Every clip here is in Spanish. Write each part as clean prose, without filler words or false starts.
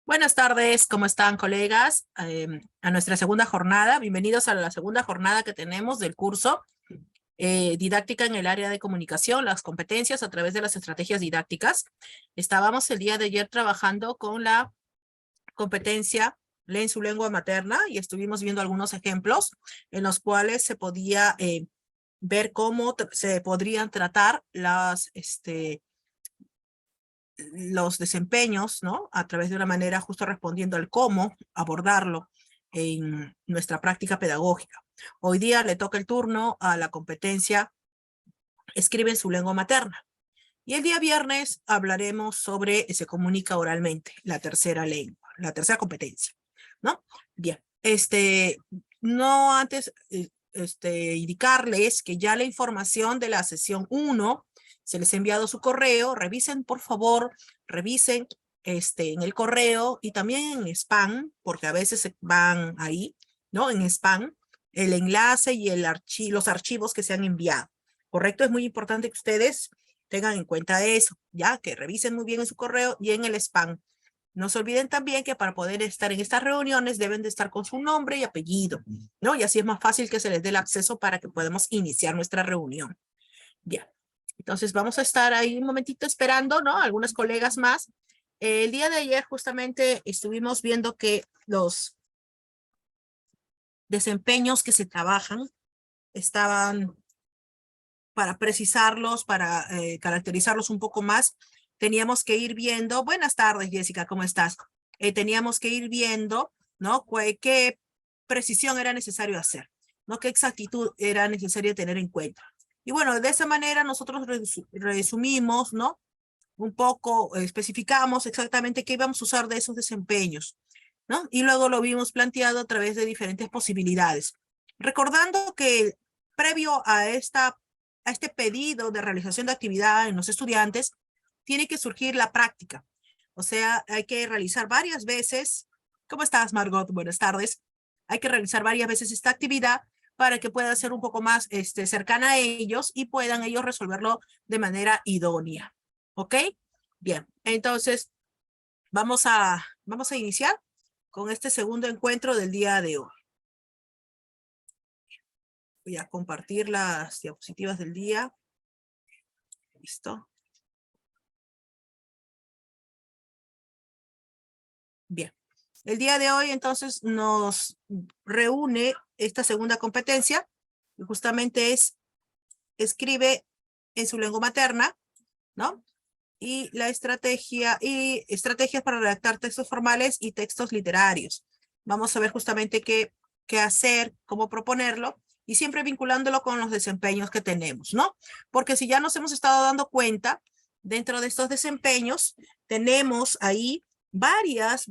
Buenas tardes, ¿cómo están, colegas? A nuestra segunda jornada. Bienvenidos a la segunda jornada que tenemos del curso Didáctica en el área de comunicación, las competencias a través de las estrategias didácticas. Estábamos el día de ayer trabajando con la competencia Lee en su lengua materna y estuvimos viendo algunos ejemplos en los cuales se podía ver cómo se podrían tratar los desempeños, ¿no? A través de una manera justo respondiendo al cómo abordarlo en nuestra práctica pedagógica. Hoy día le toca el turno a la competencia Escribe en su lengua materna. Y el día viernes hablaremos sobre se comunica oralmente, la tercera lengua, la tercera competencia, ¿no? Bien, no antes indicarles que ya la información de la sesión 1 se les ha enviado su correo. Revisen, por favor, revisen en el correo y también en spam, porque a veces se van ahí, ¿no? En spam, el enlace y los archivos que se han enviado. ¿Correcto? Es muy importante que ustedes tengan en cuenta eso, ya que revisen muy bien en su correo y en el spam. No se olviden también que para poder estar en estas reuniones deben de estar con su nombre y apellido, ¿no? Y así es más fácil que se les dé el acceso para que podamos iniciar nuestra reunión. Bien, entonces vamos a estar ahí un momentito esperando, ¿no? Algunos colegas más. El día de ayer justamente estuvimos viendo que los desempeños que se trabajan estaban, para precisarlos, para caracterizarlos un poco más, teníamos que ir viendo. Buenas tardes, Jessica, ¿cómo estás? Teníamos que ir viendo, ¿no? ¿Qué precisión era necesario hacer? ¿No? ¿Qué exactitud era necesario tener en cuenta? Y bueno, de esa manera nosotros resumimos, ¿no? Un poco, especificamos exactamente qué íbamos a usar de esos desempeños, ¿no? Y luego lo vimos planteado a través de diferentes posibilidades. Recordando que previo a este pedido de realización de actividad en los estudiantes, tiene que surgir la práctica. O sea, hay que realizar varias veces. ¿Cómo estás, Margot? Buenas tardes. Hay que realizar varias veces esta actividad para que pueda ser un poco más cercana a ellos y puedan ellos resolverlo de manera idónea. ¿Ok? Bien, entonces vamos a iniciar con este segundo encuentro del día de hoy. Voy a compartir las diapositivas del día. Listo. Bien. El día de hoy entonces nos reúne esta segunda competencia, que justamente es escribe en su lengua materna, ¿no? Y estrategias para redactar textos formales y textos literarios. Vamos a ver justamente qué hacer, cómo proponerlo, y siempre vinculándolo con los desempeños que tenemos, ¿no? Porque si ya nos hemos estado dando cuenta, dentro de estos desempeños, tenemos ahí varias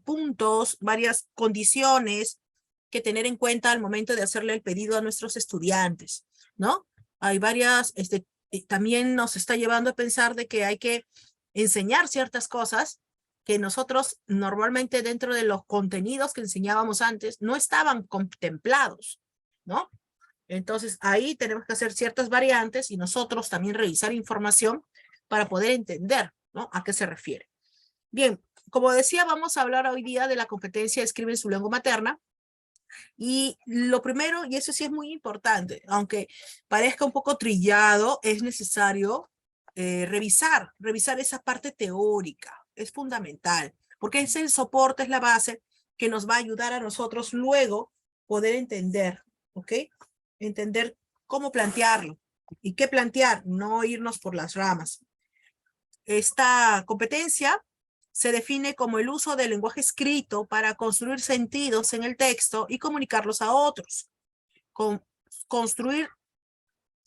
puntos, varias condiciones que tener en cuenta al momento de hacerle el pedido a nuestros estudiantes, ¿no? Hay varias, también nos está llevando a pensar de que hay que enseñar ciertas cosas que nosotros normalmente dentro de los contenidos que enseñábamos antes no estaban contemplados, ¿no? Entonces ahí tenemos que hacer ciertas variantes y nosotros también revisar información para poder entender, ¿no? A qué se refiere. Bien, como decía, vamos a hablar hoy día de la competencia Escribe en su lengua materna. Y lo primero, y eso sí es muy importante, aunque parezca un poco trillado, es necesario revisar esa parte teórica. Es fundamental, porque es el soporte, es la base que nos va a ayudar a nosotros luego poder entender, ¿ok? Entender cómo plantearlo y qué plantear, no irnos por las ramas. Esta competencia se define como el uso del lenguaje escrito para construir sentidos en el texto y comunicarlos a otros. Construir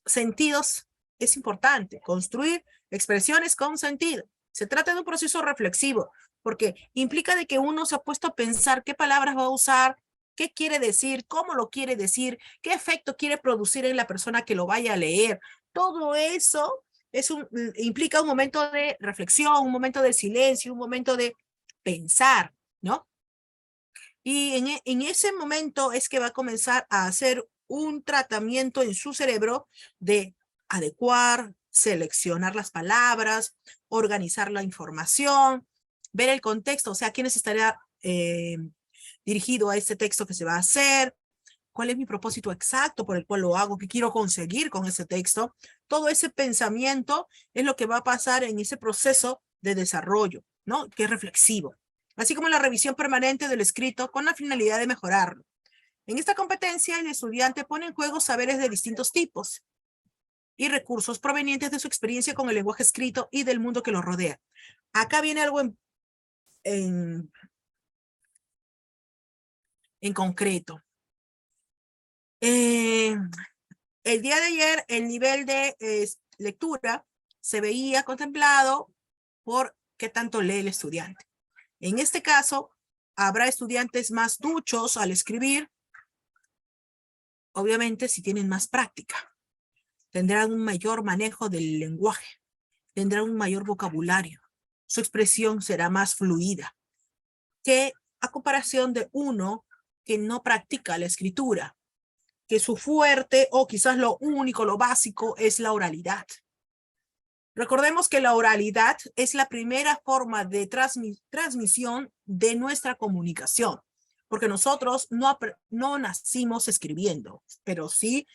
sentidos es importante, construir expresiones con sentido. Se trata de un proceso reflexivo, porque implica de que uno se ha puesto a pensar qué palabras va a usar, qué quiere decir, cómo lo quiere decir, qué efecto quiere producir en la persona que lo vaya a leer. Todo eso implica un momento de reflexión, un momento de silencio, un momento de pensar, ¿no? Y en ese momento es que va a comenzar a hacer un tratamiento en su cerebro de adecuar, seleccionar las palabras, organizar la información, ver el contexto, o sea, quiénes estaría dirigido a este texto que se va a hacer, cuál es mi propósito exacto por el cual lo hago, qué quiero conseguir con ese texto. Todo ese pensamiento es lo que va a pasar en ese proceso de desarrollo, ¿no? Que es reflexivo. Así como la revisión permanente del escrito con la finalidad de mejorarlo. En esta competencia, el estudiante pone en juego saberes de distintos tipos y recursos provenientes de su experiencia con el lenguaje escrito y del mundo que lo rodea. Acá viene algo en concreto. El día de ayer, el nivel de lectura se veía contemplado por qué tanto lee el estudiante. En este caso, habrá estudiantes más duchos al escribir, obviamente si tienen más práctica. Tendrán un mayor manejo del lenguaje, tendrán un mayor vocabulario. Su expresión será más fluida que a comparación de uno que no practica la escritura, que su fuerte o quizás lo único, lo básico es la oralidad. Recordemos que la oralidad es la primera forma de transmisión de nuestra comunicación, porque nosotros no nacimos escribiendo, pero sí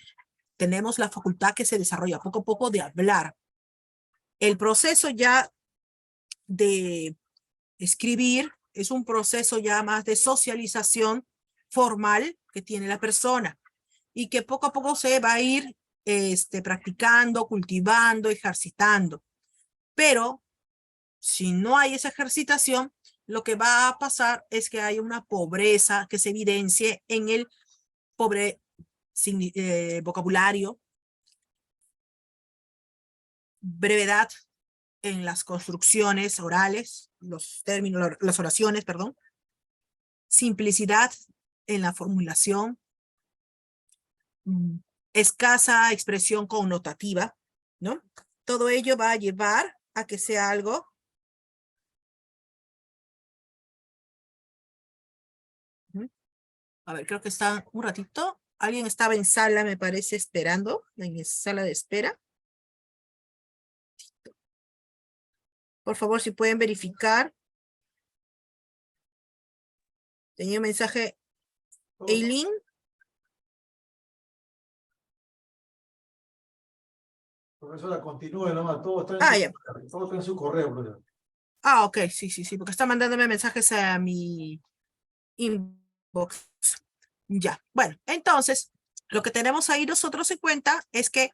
tenemos la facultad que se desarrolla poco a poco de hablar. El proceso ya de escribir es un proceso ya más de socialización formal que tiene la persona y que poco a poco se va a ir practicando, cultivando, ejercitando. Pero si no hay esa ejercitación, lo que va a pasar es que hay una pobreza que se evidencie en el pobre vocabulario, brevedad en las construcciones orales, los términos, las oraciones, perdón, simplicidad en la formulación, escasa expresión connotativa, ¿no? Todo ello va a llevar a que sea algo a ver, creo que está un ratito. Alguien estaba en sala, me parece, esperando, en sala de espera. Por favor, si pueden verificar. Tenía un mensaje, Eileen. Profesora, continúe nomás, todo está Ya. todo está en su correo, profesor. Ok, sí, porque está mandándome mensajes a mi inbox. Ya, bueno, entonces, lo que tenemos ahí nosotros en cuenta es que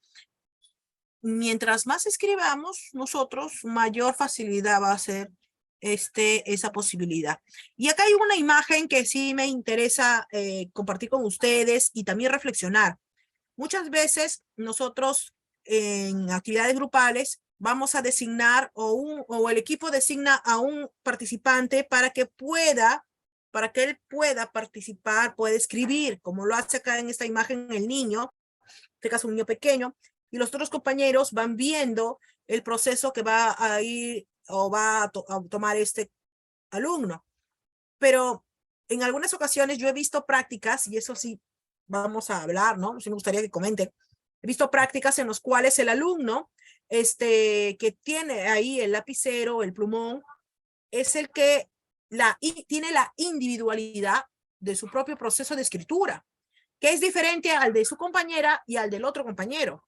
mientras más escribamos nosotros, mayor facilidad va a ser esa posibilidad. Y acá hay una imagen que sí me interesa compartir con ustedes y también reflexionar. Muchas veces nosotros en actividades grupales vamos a designar o el equipo designa a un participante para que él pueda participar, pueda escribir, como lo hace acá en esta imagen el niño, en este caso un niño pequeño, y los otros compañeros van viendo el proceso que va a ir o va a tomar este alumno. Pero en algunas ocasiones yo he visto prácticas, y eso sí vamos a hablar, ¿no? Sí me gustaría que comenten. He visto prácticas en las cuales el alumno que tiene ahí el lapicero, el plumón, es el que tiene la individualidad de su propio proceso de escritura, que es diferente al de su compañera y al del otro compañero.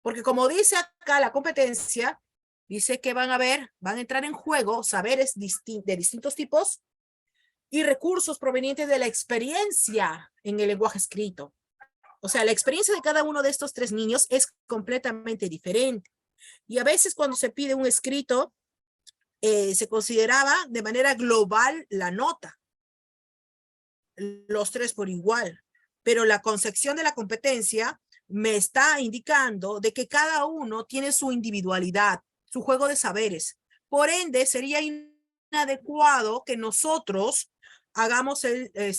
Porque como dice acá la competencia, dice que van a entrar en juego saberes de distintos tipos y recursos provenientes de la experiencia en el lenguaje escrito. O sea, la experiencia de cada uno de estos tres niños es completamente diferente. Y a veces cuando se pide un escrito, se consideraba de manera global la nota, los tres por igual. Pero la concepción de la competencia me está indicando de que cada uno tiene su individualidad, su juego de saberes. Por ende, sería inadecuado que nosotros hagamos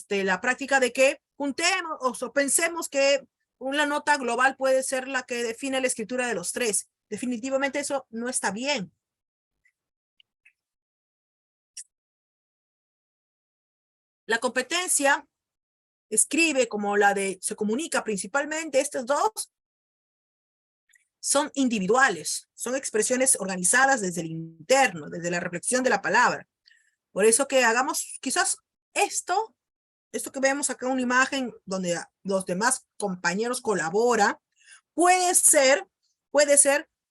la práctica de que juntemos o pensemos que una nota global puede ser la que define la escritura de los tres. Definitivamente eso no está bien. La competencia escribe como la de se comunica principalmente, estos dos son individuales, son expresiones organizadas desde el interno, desde la reflexión de la palabra. Por eso que hagamos quizás esto que vemos acá, una imagen donde los demás compañeros colaboran, puede ser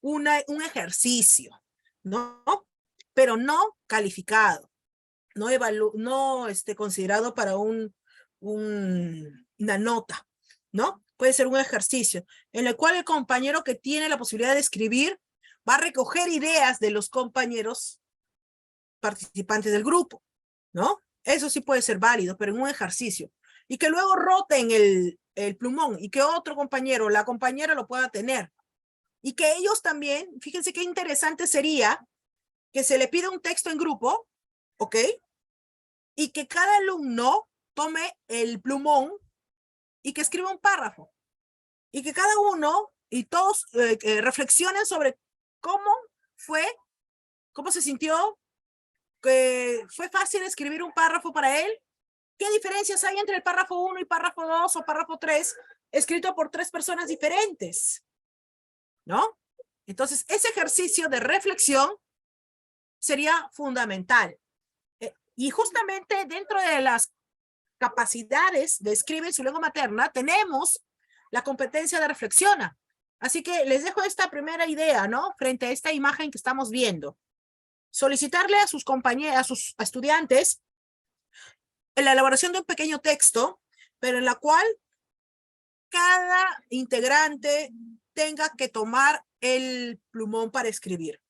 un ejercicio, ¿no? Pero no calificado, no considerado para una nota, ¿no? Puede ser un ejercicio en el cual el compañero que tiene la posibilidad de escribir va a recoger ideas de los compañeros participantes del grupo, ¿no? Eso sí puede ser válido, pero en un ejercicio. Y que luego roten el plumón y que otro compañero, la compañera lo pueda tener. Y que ellos también, fíjense qué interesante sería que se le pida un texto en grupo, ¿ok? Y que cada alumno tome el plumón y que escriba un párrafo. Y que cada uno y todos reflexionen sobre cómo se sintió, que fue fácil escribir un párrafo para él. ¿Qué diferencias hay entre el párrafo 1 y párrafo 2 o párrafo 3 escrito por 3 personas diferentes? ¿No? Entonces, ese ejercicio de reflexión sería fundamental. Y justamente dentro de las capacidades de escribir en su lengua materna, tenemos la competencia de reflexión. Así que les dejo esta primera idea, ¿no? Frente a esta imagen que estamos viendo. Solicitarle a sus compañeros, a sus estudiantes, en la elaboración de un pequeño texto, pero en la cual cada integrante tenga que tomar el plumón para escribir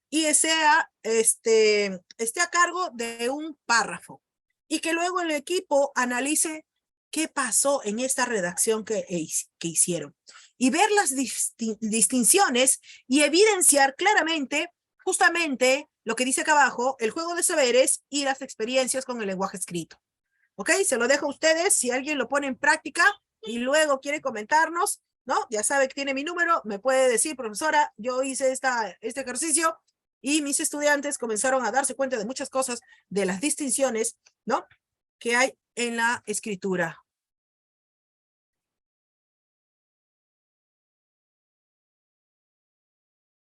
y sea esté a cargo de un párrafo y que luego el equipo analice qué pasó en esta redacción que hicieron y ver las distinciones y evidenciar claramente justamente lo que dice acá abajo, el juego de saberes y las experiencias con el lenguaje escrito. ¿Ok? Se lo dejo a ustedes. Si alguien lo pone en práctica y luego quiere comentarnos, ¿no? Ya sabe que tiene mi número, me puede decir, profesora, yo hice este ejercicio y mis estudiantes comenzaron a darse cuenta de muchas cosas, de las distinciones, ¿no? Que hay en la escritura.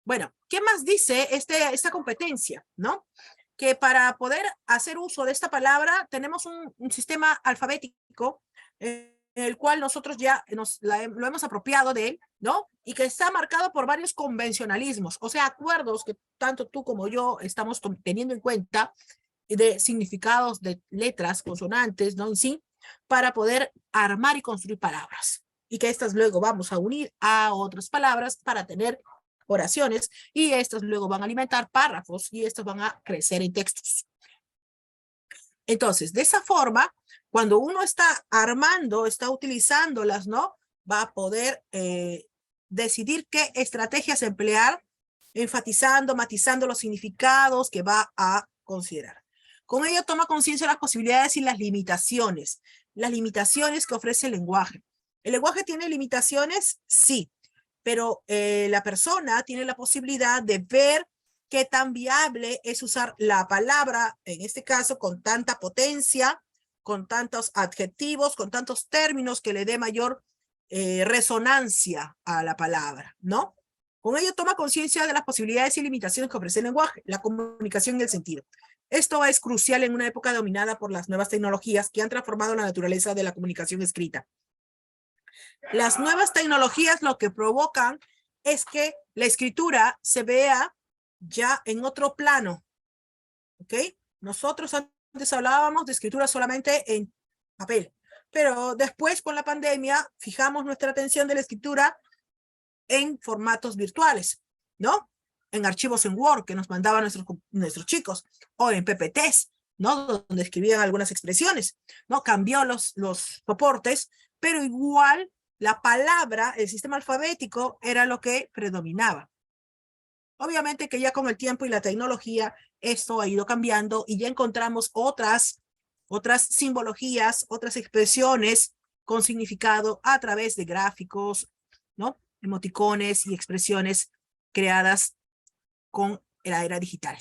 Bueno, ¿qué más dice esta competencia, ¿no? Que para poder hacer uso de esta palabra tenemos un sistema alfabético en el cual nosotros ya lo hemos apropiado de él, ¿no? Y que está marcado por varios convencionalismos, o sea, acuerdos que tanto tú como yo estamos teniendo en cuenta de significados de letras, consonantes, ¿no? En sí, para poder armar y construir palabras. Y que estas luego vamos a unir a otras palabras para tener oraciones y estas luego van a alimentar párrafos y estos van a crecer en textos. Entonces, de esa forma, cuando uno está armando, está utilizándolas, ¿no? Va a poder decidir qué estrategias emplear, enfatizando, matizando los significados que va a considerar. Con ello toma conciencia de las posibilidades y las limitaciones que ofrece el lenguaje. ¿El lenguaje tiene limitaciones? Sí, pero la persona tiene la posibilidad de ver qué tan viable es usar la palabra, en este caso, con tanta potencia, con tantos adjetivos, con tantos términos que le dé mayor resonancia a la palabra, ¿no? Con ello toma conciencia de las posibilidades y limitaciones que ofrece el lenguaje, la comunicación y el sentido. Esto es crucial en una época dominada por las nuevas tecnologías que han transformado la naturaleza de la comunicación escrita. Las nuevas tecnologías lo que provocan es que la escritura se vea ya en otro plano, ¿ok? Nosotros antes hablábamos de escritura solamente en papel, pero después con la pandemia fijamos nuestra atención de la escritura en formatos virtuales, ¿no? En archivos en Word que nos mandaban nuestros chicos, o en PPTs, ¿no? Donde escribían algunas expresiones, ¿no? Cambió los soportes, pero igual la palabra, el sistema alfabético era lo que predominaba. Obviamente que ya con el tiempo y la tecnología esto ha ido cambiando y ya encontramos otras simbologías, otras expresiones con significado a través de gráficos, ¿no? Emoticones y expresiones creadas con la era digital.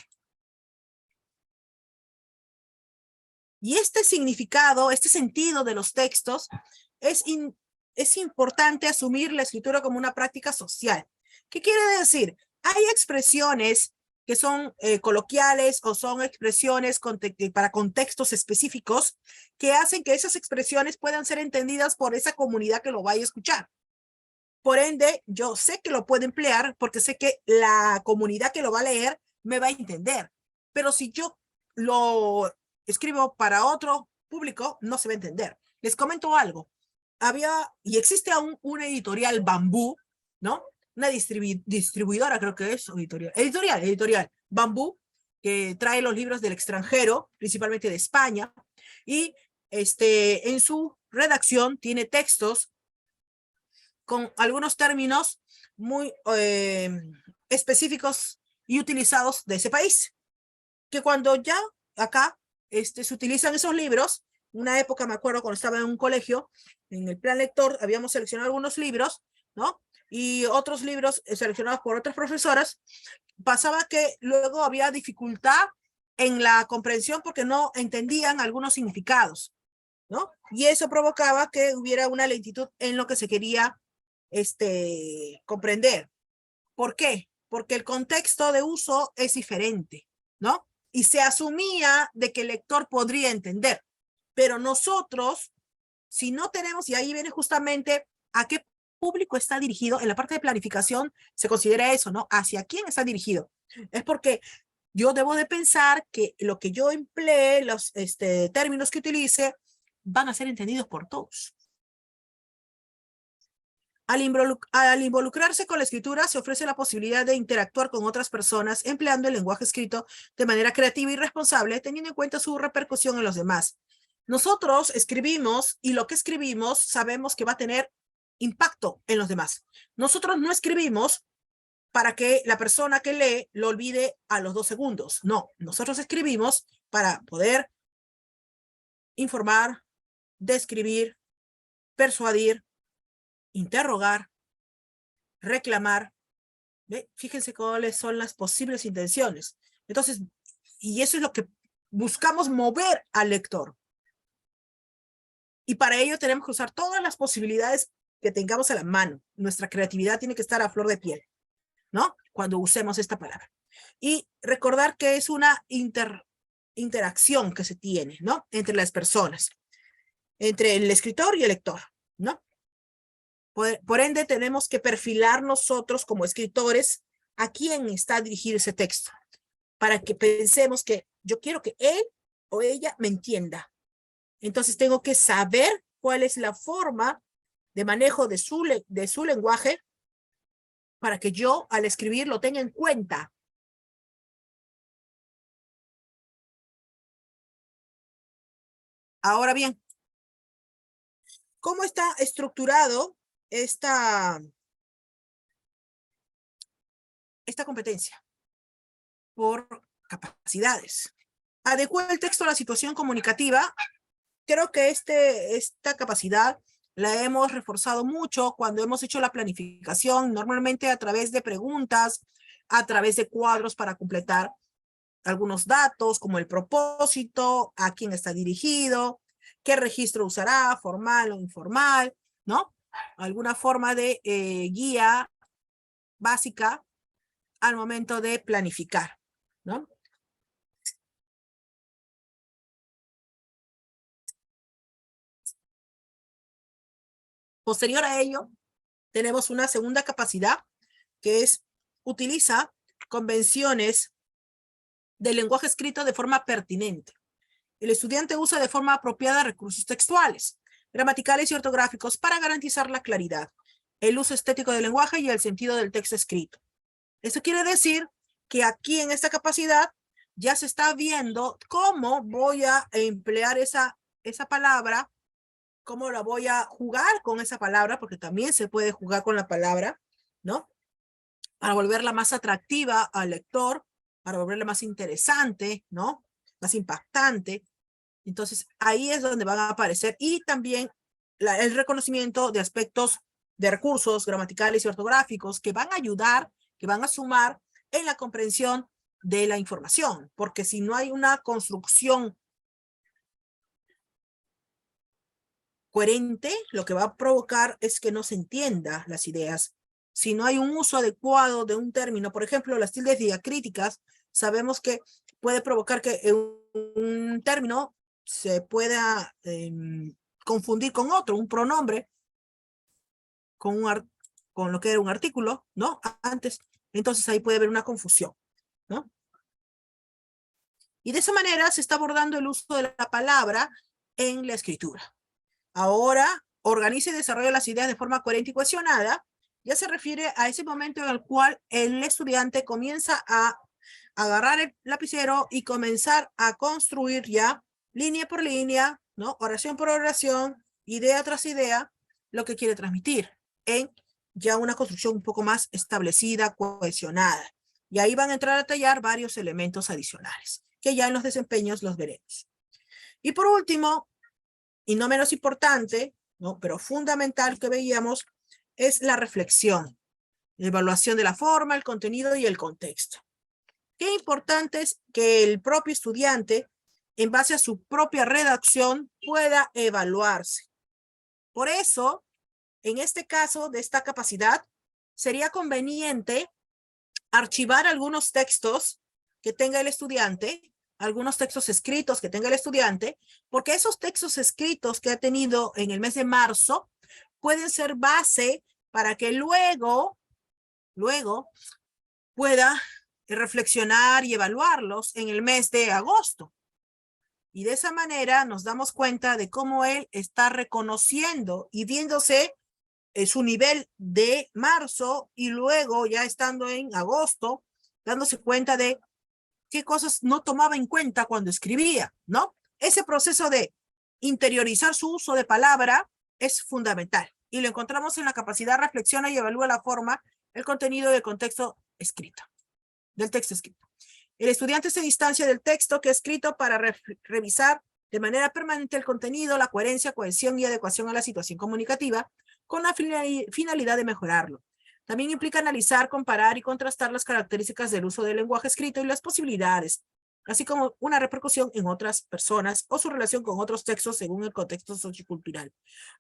Y este significado, este sentido de los textos, es importante asumir la escritura como una práctica social. ¿Qué quiere decir? Hay expresiones que son coloquiales o son expresiones para contextos específicos que hacen que esas expresiones puedan ser entendidas por esa comunidad que lo vaya a escuchar. Por ende, yo sé que lo puedo emplear porque sé que la comunidad que lo va a leer me va a entender. Pero si yo lo escribo para otro público, no se va a entender. Les comento algo. Había y existe aún una editorial Bambú, ¿no? Una distribuidora, creo que es, editorial, Bambú, que trae los libros del extranjero, principalmente de España, y en su redacción tiene textos con algunos términos muy específicos y utilizados de ese país, que cuando ya acá se utilizan esos libros, una época me acuerdo cuando estaba en un colegio, en el plan lector habíamos seleccionado algunos libros, ¿no? Y otros libros seleccionados por otras profesoras, pasaba que luego había dificultad en la comprensión porque no entendían algunos significados, ¿no? Y eso provocaba que hubiera una lentitud en lo que se quería comprender. ¿Por qué? Porque el contexto de uso es diferente, ¿no? Y se asumía de que el lector podría entender, pero nosotros, si no tenemos, y ahí viene justamente a qué público está dirigido, en la parte de planificación se considera eso, ¿no? ¿Hacia quién está dirigido? Es porque yo debo de pensar que lo que yo emplee, los términos que utilice, van a ser entendidos por todos. Al involucrarse con la escritura, se ofrece la posibilidad de interactuar con otras personas empleando el lenguaje escrito de manera creativa y responsable, teniendo en cuenta su repercusión en los demás. Nosotros escribimos y lo que escribimos sabemos que va a tener impacto en los demás. Nosotros no escribimos para que la persona que lee lo olvide a los 2 segundos. No, nosotros escribimos para poder informar, describir, persuadir, interrogar, reclamar. ¿Ve? Fíjense cuáles son las posibles intenciones. Entonces, y eso es lo que buscamos mover al lector. Y para ello tenemos que usar todas las posibilidades que tengamos a la mano. Nuestra creatividad tiene que estar a flor de piel, ¿no? Cuando usemos esta palabra. Y recordar que es una interacción que se tiene, ¿no? Entre las personas, entre el escritor y el lector, ¿no? Por ende, tenemos que perfilar nosotros como escritores a quién está dirigido ese texto, para que pensemos que yo quiero que él o ella me entienda. Entonces tengo que saber cuál es la forma de manejo de su lenguaje para que yo al escribir lo tenga en cuenta. Ahora bien, ¿cómo está estructurado esta competencia? Por capacidades. Adecua el texto a la situación comunicativa. Creo que esta capacidad la hemos reforzado mucho cuando hemos hecho la planificación, normalmente a través de preguntas, a través de cuadros para completar algunos datos, como el propósito, a quién está dirigido, qué registro usará, formal o informal, ¿no? Alguna forma de guía básica al momento de planificar, ¿no? Posterior a ello, tenemos una segunda capacidad que es utiliza convenciones del lenguaje escrito de forma pertinente. El estudiante usa de forma apropiada recursos textuales, gramaticales y ortográficos para garantizar la claridad, el uso estético del lenguaje y el sentido del texto escrito. Esto quiere decir que aquí en esta capacidad ya se está viendo cómo voy a emplear esa palabra, cómo la voy a jugar con esa palabra, porque también se puede jugar con la palabra, ¿no? Para volverla más atractiva al lector, para volverla más interesante, ¿no? Más impactante. Entonces, ahí es donde van a aparecer. Y también el reconocimiento de aspectos de recursos gramaticales y ortográficos que van a ayudar, que van a sumar en la comprensión de la información. Porque si no hay una construcción coherente, lo que va a provocar es que no se entienda las ideas. Si no hay un uso adecuado de un término, por ejemplo, las tildes diacríticas sabemos que puede provocar que un término se pueda confundir con otro, un pronombre, con lo que era un artículo, ¿no? Antes. Entonces ahí puede haber una confusión, ¿no? Y de esa manera se está abordando el uso de la palabra en la escritura. Ahora, organiza y desarrolla las ideas de forma coherente y cohesionada. Ya se refiere a ese momento en el cual el estudiante comienza a agarrar el lapicero y comenzar a construir ya línea por línea, ¿no? Oración por oración, idea tras idea, lo que quiere transmitir en ya una construcción un poco más establecida, cohesionada. Y ahí van a entrar a tallar varios elementos adicionales, que ya en los desempeños los veremos. Y por último, y no menos importante, ¿no? Pero fundamental que veíamos, es la reflexión, la evaluación de la forma, el contenido y el contexto. Qué importante es que el propio estudiante, en base a su propia redacción, pueda evaluarse. Por eso, en este caso de esta capacidad, sería conveniente archivar algunos textos que tenga el estudiante, algunos textos escritos que tenga el estudiante, porque esos textos escritos que ha tenido en el mes de marzo pueden ser base para que luego pueda reflexionar y evaluarlos en el mes de agosto. Y de esa manera nos damos cuenta de cómo él está reconociendo y viéndose su nivel de marzo y luego ya estando en agosto, dándose cuenta de qué cosas no tomaba en cuenta cuando escribía, ¿no? Ese proceso de interiorizar su uso de palabra es fundamental y lo encontramos en la capacidad reflexiona y evalúa la forma, el contenido y el contexto escrito, del texto escrito. El estudiante se distancia del texto que ha escrito para revisar de manera permanente el contenido, la coherencia, cohesión y adecuación a la situación comunicativa con la finalidad de mejorarlo. También implica analizar, comparar y contrastar las características del uso del lenguaje escrito y las posibilidades, así como una repercusión en otras personas o su relación con otros textos según el contexto sociocultural.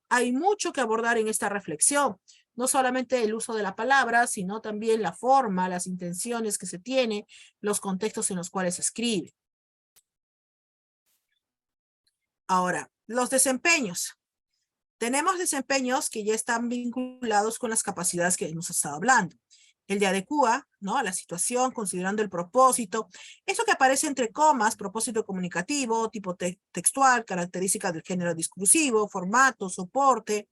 Hay mucho que abordar en esta reflexión, no solamente el uso de la palabra, sino también la forma, las intenciones que se tiene, los contextos en los cuales se escribe. Ahora, los desempeños. Tenemos desempeños que ya están vinculados con las capacidades que hemos estado hablando. El de adecua, ¿no? A la situación, considerando el propósito. Eso que aparece entre comas, propósito comunicativo, tipo textual, características del género discursivo, formato, soporte,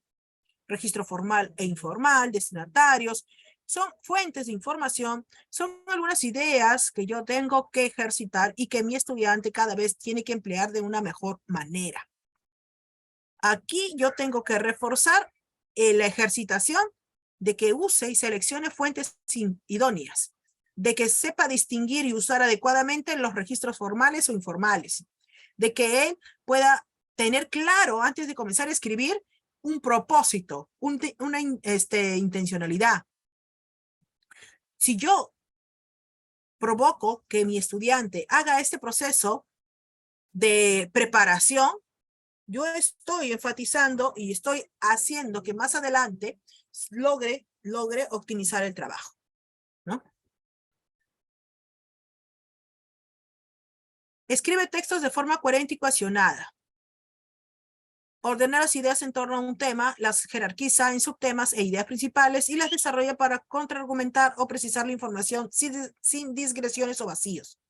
registro formal e informal, destinatarios, son fuentes de información, son algunas ideas que yo tengo que ejercitar y que mi estudiante cada vez tiene que emplear de una mejor manera. Aquí yo tengo que reforzar la ejercitación de que use y seleccione fuentes idóneas, de que sepa distinguir y usar adecuadamente los registros formales o informales, de que él pueda tener claro antes de comenzar a escribir un propósito, una intencionalidad. Si yo provoco que mi estudiante haga este proceso de preparación, yo estoy enfatizando y estoy haciendo que más adelante logre optimizar el trabajo, ¿no? Escribe textos de forma coherente y cohesionada. Ordena las ideas en torno a un tema, las jerarquiza en subtemas e ideas principales y las desarrolla para contraargumentar o precisar la información sin digresiones o vacíos.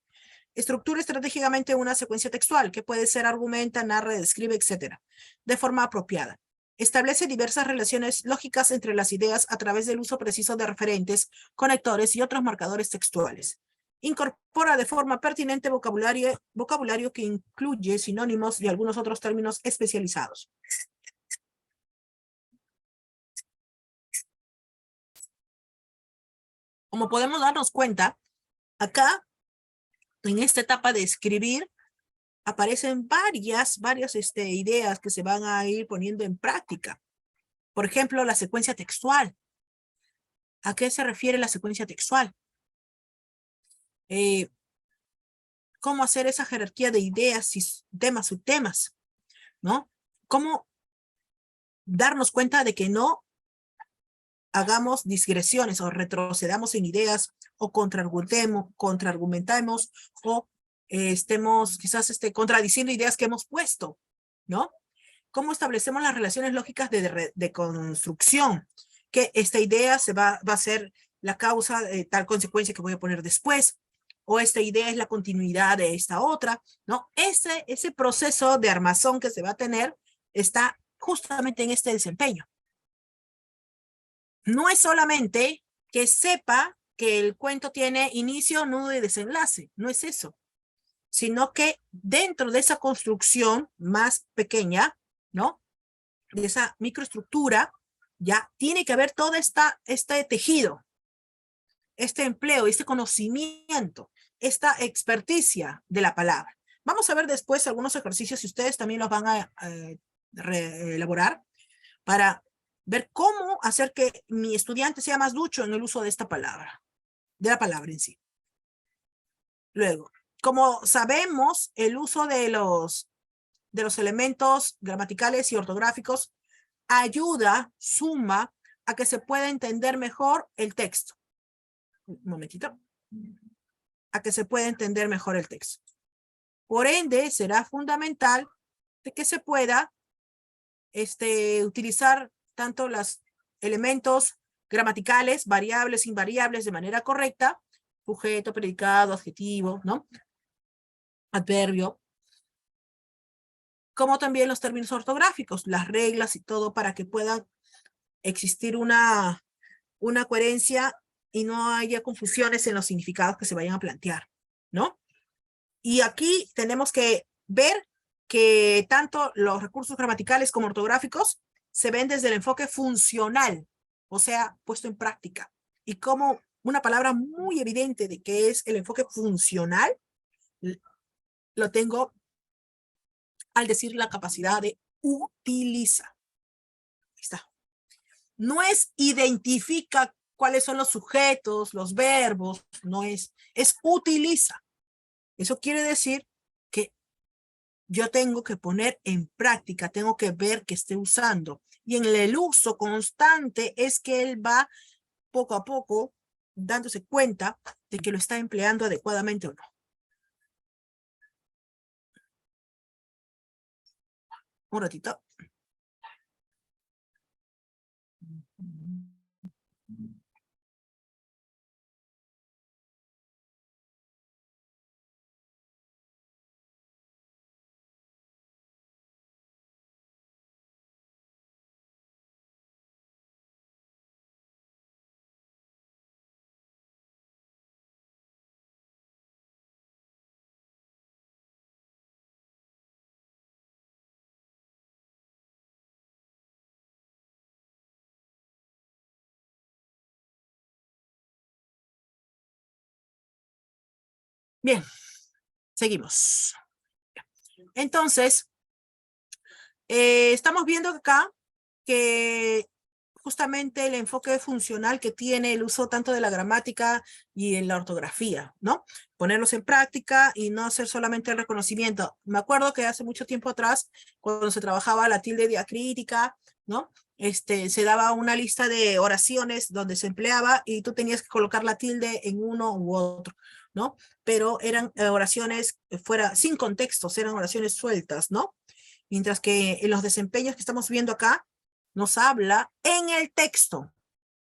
Estructura estratégicamente una secuencia textual que puede ser argumenta, narra, describe, etc. de forma apropiada. Establece diversas relaciones lógicas entre las ideas a través del uso preciso de referentes, conectores y otros marcadores textuales. Incorpora de forma pertinente vocabulario que incluye sinónimos y algunos otros términos especializados. Como podemos darnos cuenta, acá, en esta etapa de escribir, aparecen varias ideas que se van a ir poniendo en práctica. Por ejemplo, la secuencia textual. ¿A qué se refiere la secuencia textual? Cómo hacer esa jerarquía de ideas y temas, subtemas, ¿no? Cómo darnos cuenta de que no hagamos digresiones o retrocedamos en ideas o contraargumentemos o estemos quizás contradiciendo ideas que hemos puesto, ¿no? ¿Cómo establecemos las relaciones lógicas de construcción? Que esta idea va a ser la causa de tal consecuencia que voy a poner después, o esta idea es la continuidad de esta otra, ¿no? Ese proceso de armazón que se va a tener está justamente en este desempeño. No es solamente que sepa que el cuento tiene inicio, nudo y desenlace, no es eso, sino que dentro de esa construcción más pequeña, ¿no? De esa microestructura, ya tiene que haber todo este tejido, este empleo, este conocimiento, esta experticia de la palabra. Vamos a ver después algunos ejercicios, si ustedes también los van a elaborar, para ver cómo hacer que mi estudiante sea más ducho en el uso de esta palabra, de la palabra en sí. Luego, como sabemos, el uso de los elementos gramaticales y ortográficos ayuda, suma a que se pueda entender mejor el texto. Un momentito. A que se pueda entender mejor el texto. Por ende, será fundamental de que se pueda utilizar tanto los elementos gramaticales, variables, invariables de manera correcta, sujeto, predicado, adjetivo, ¿no? Adverbio, como también los términos ortográficos, las reglas y todo para que pueda existir una coherencia y no haya confusiones en los significados que se vayan a plantear, ¿no? Y aquí tenemos que ver que tanto los recursos gramaticales como ortográficos se ven desde el enfoque funcional, o sea, puesto en práctica. Y como una palabra muy evidente de que es el enfoque funcional, lo tengo al decir la capacidad de utiliza. Ahí está. No es identifica cuáles son los sujetos, los verbos, no es utiliza. Eso quiere decir que yo tengo que poner en práctica, tengo que ver que esté usando. Y en el uso constante es que él va poco a poco dándose cuenta de que lo está empleando adecuadamente o no. Un ratito. Bien, seguimos. Entonces, estamos viendo acá que justamente el enfoque funcional que tiene el uso tanto de la gramática y en la ortografía, ¿no? Ponerlos en práctica y no hacer solamente el reconocimiento. Me acuerdo que hace mucho tiempo atrás, cuando se trabajaba la tilde diacrítica, ¿no? Se daba una lista de oraciones donde se empleaba y tú tenías que colocar la tilde en uno u otro, ¿no? Pero eran oraciones sin contextos, eran oraciones sueltas, ¿no? Mientras que en los desempeños que estamos viendo acá, nos habla en el texto,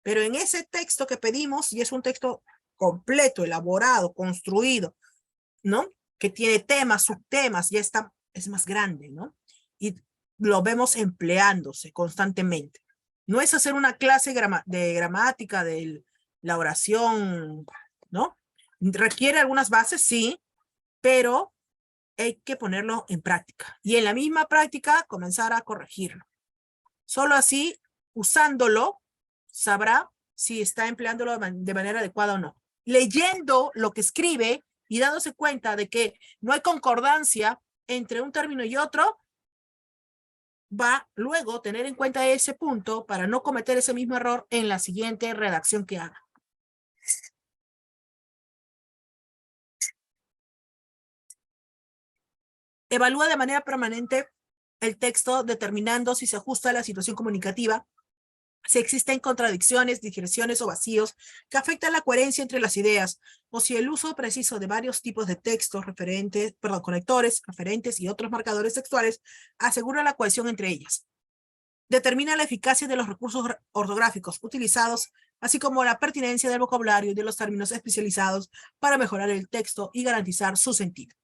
pero en ese texto que pedimos, y es un texto completo, elaborado, construido, ¿no? Que tiene temas, subtemas, ya está, es más grande, ¿no? Y lo vemos empleándose constantemente. No es hacer una clase de gramática de la oración, ¿no? Requiere algunas bases, sí, pero hay que ponerlo en práctica. Y en la misma práctica comenzar a corregirlo. Solo así, usándolo, sabrá si está empleándolo de manera adecuada o no. Leyendo lo que escribe y dándose cuenta de que no hay concordancia entre un término y otro, va luego a tener en cuenta ese punto para no cometer ese mismo error en la siguiente redacción que haga. Evalúa de manera permanente el texto determinando si se ajusta a la situación comunicativa si existen contradicciones, digresiones o vacíos que afectan la coherencia entre las ideas, o si el uso preciso de varios tipos de textos, conectores, referentes y otros marcadores textuales asegura la cohesión entre ellas. Determina la eficacia de los recursos ortográficos utilizados, así como la pertinencia del vocabulario y de los términos especializados para mejorar el texto y garantizar su sentido.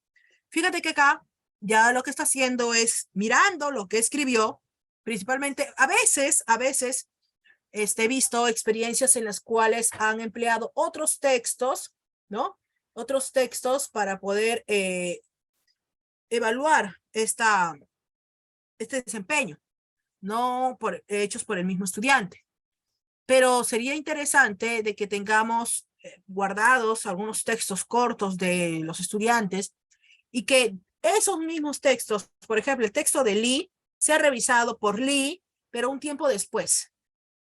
Fíjate que acá ya lo que está haciendo es mirando lo que escribió, principalmente, a veces, he visto experiencias en las cuales han empleado otros textos, ¿no? Otros textos para poder evaluar este desempeño, no hechos por el mismo estudiante. Pero sería interesante de que tengamos guardados algunos textos cortos de los estudiantes y que esos mismos textos, por ejemplo, el texto de Lee, sea revisado por Lee, pero un tiempo después,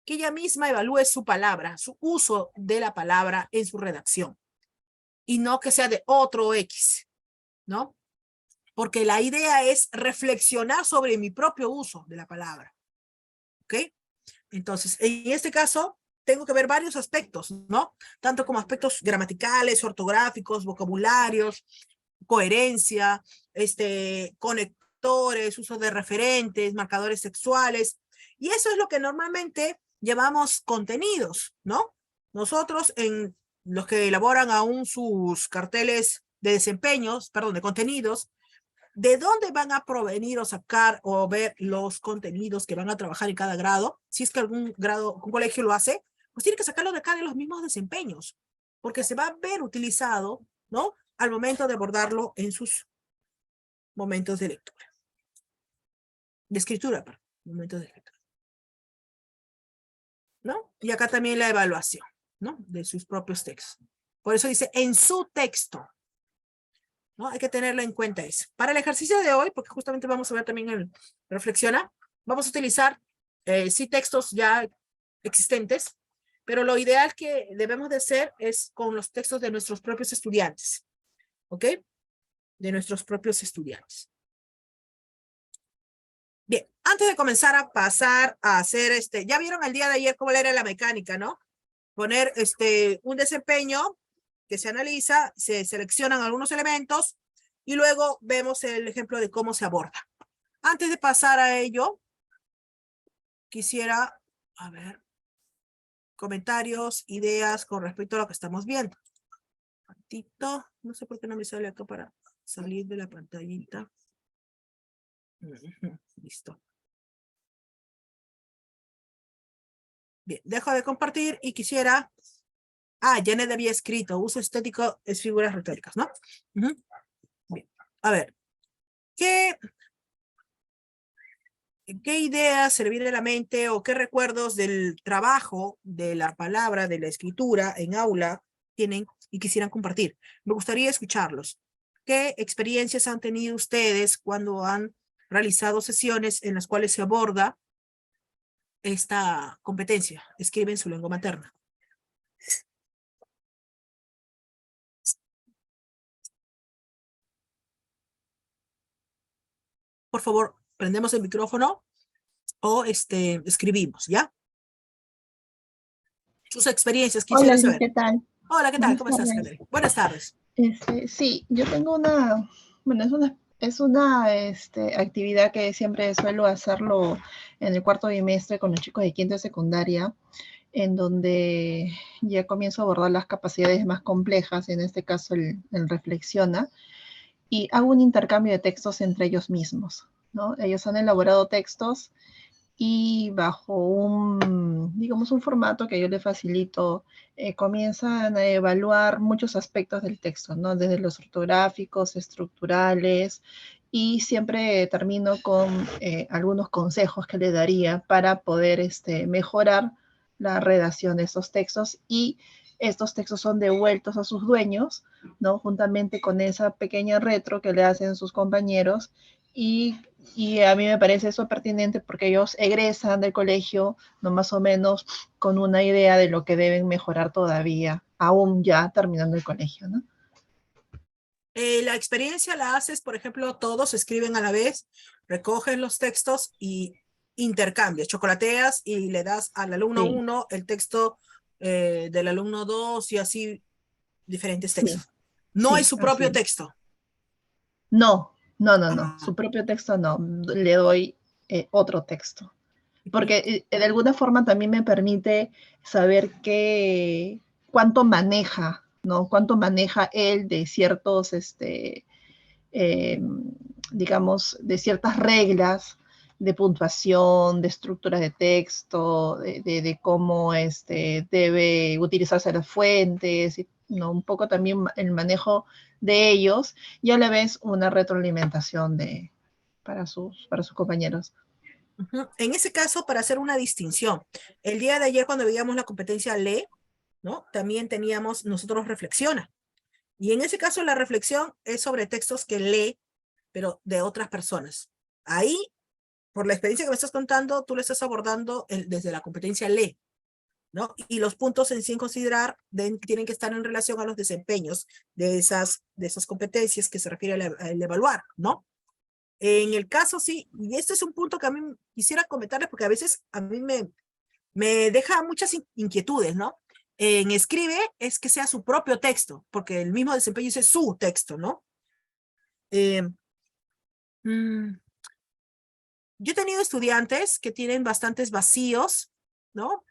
que ella misma evalúe su palabra, su uso de la palabra en su redacción, y no que sea de otro X, ¿no? Porque la idea es reflexionar sobre mi propio uso de la palabra, ¿ok? Entonces, en este caso, tengo que ver varios aspectos, ¿no? Tanto como aspectos gramaticales, ortográficos, vocabularios, coherencia, conectores, uso de referentes, marcadores textuales, y eso es lo que normalmente llevamos contenidos, ¿no? Nosotros, en los que elaboran aún sus carteles de desempeños, perdón, de contenidos, ¿de dónde van a provenir o sacar o ver los contenidos que van a trabajar en cada grado? Si es que algún colegio lo hace, pues tiene que sacarlo de acá de los mismos desempeños, porque se va a ver utilizado, ¿no? Al momento de abordarlo en sus momentos de lectura. De escritura, perdón, momentos de lectura. ¿No? Y acá también la evaluación, ¿no? De sus propios textos. Por eso dice, en su texto, ¿no? Hay que tenerlo en cuenta eso. Para el ejercicio de hoy, porque justamente vamos a ver también el reflexiona, vamos a utilizar sí textos ya existentes, pero lo ideal que debemos de hacer es con los textos de nuestros propios estudiantes, ¿ok? De nuestros propios estudiantes. Bien, antes de comenzar a pasar a hacer ya vieron el día de ayer cómo era la mecánica, ¿no? Poner un desempeño que se analiza, se seleccionan algunos elementos y luego vemos el ejemplo de cómo se aborda. Antes de pasar a ello, quisiera, a ver, comentarios, ideas con respecto a lo que estamos viendo. Un ratito, no sé por qué no me sale acá para salir de la pantallita. Listo. Bien, dejo de compartir y quisiera... Janet había escrito, uso estético es figuras retóricas, ¿no? Bien, a ver, ¿qué ideas se le viene a la mente o qué recuerdos del trabajo, de la palabra, de la escritura en aula tienen y quisieran compartir? Me gustaría escucharlos. ¿Qué experiencias han tenido ustedes cuando han realizado sesiones en las cuales se aborda esta competencia? Escribe en su lengua materna. Por favor, prendemos el micrófono o escribimos, ¿ya? Sus experiencias, Hola, quisiera Liz, saber. ¿qué tal? Hola, ¿qué tal? Buenas ¿Cómo estás, tardes. Catherine? Buenas tardes. Sí, yo tengo una actividad que siempre suelo hacerlo en el cuarto bimestre con los chicos de quinto de secundaria, en donde ya comienzo a abordar las capacidades más complejas, en este caso el reflexiona, y hago un intercambio de textos entre ellos mismos, ¿no? Ellos han elaborado textos y bajo digamos, un formato que yo le facilito, comienzan a evaluar muchos aspectos del texto, ¿no? Desde los ortográficos, estructurales, y siempre termino con algunos consejos que le daría para poder mejorar la redacción de estos textos, y estos textos son devueltos a sus dueños, ¿no? Juntamente con esa pequeña retro que le hacen sus compañeros, y a mí me parece eso pertinente porque ellos egresan del colegio, no más o menos, con una idea de lo que deben mejorar todavía, aún ya terminando el colegio, ¿no? La experiencia la haces, por ejemplo, todos escriben a la vez, recogen los textos y intercambias, chocolateas y le das al alumno Sí, 1 el texto del alumno 2 y así diferentes sí, textos. No es sí, su así propio es. texto. No, no, no, no. Ah, Su propio texto no. Le doy otro texto. y- Porque de alguna forma también me permite saber cuánto maneja, ¿no? Cuánto maneja él de ciertos, eh, digamos, de ciertas reglas de puntuación, de estructuras de texto, de cómo debe utilizarse las fuentes, ¿no? Un poco también el manejo de ellos y a la vez una retroalimentación para sus compañeros. ujú. En ese caso, para hacer una distinción, el día de ayer cuando veíamos la competencia lee, ¿no? También teníamos nosotros reflexiona. Y en ese caso la reflexión es sobre textos que lee, pero de otras personas. Ahí, por la experiencia que me estás contando, tú lo estás abordando desde la competencia lee, ¿no? Y los puntos en sí en considerar tienen que estar en relación a los desempeños de esas competencias que se refiere al evaluar, ¿no? En el caso sí, y este es un punto que a mí quisiera comentarles porque a veces a mí me deja muchas inquietudes, ¿no? En escribe es que sea su propio texto, porque el mismo desempeño es su texto, ¿no? Eh, mm, yo he tenido estudiantes que tienen bastantes vacíos, ¿no?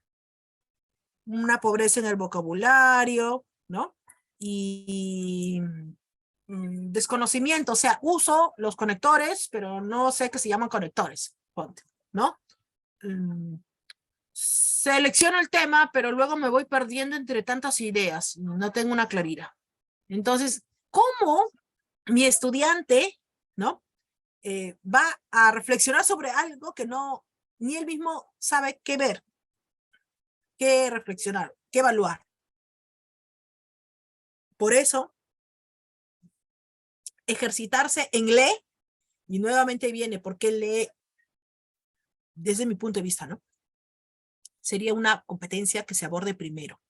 Una pobreza en el vocabulario, ¿no? Y desconocimiento, o sea, uso los conectores, pero no sé qué se llaman conectores, ponte, ¿no? Mm, selecciono el tema, pero luego me voy perdiendo entre tantas ideas, no tengo una claridad. Entonces, ¿cómo mi estudiante, ¿no? Va a reflexionar sobre algo que no, ni él mismo sabe qué ver, qué reflexionar, qué evaluar? Por eso, ejercitarse en lee, y nuevamente viene, porque lee, desde mi punto de vista, ¿no? Sería una competencia que se aborde primero.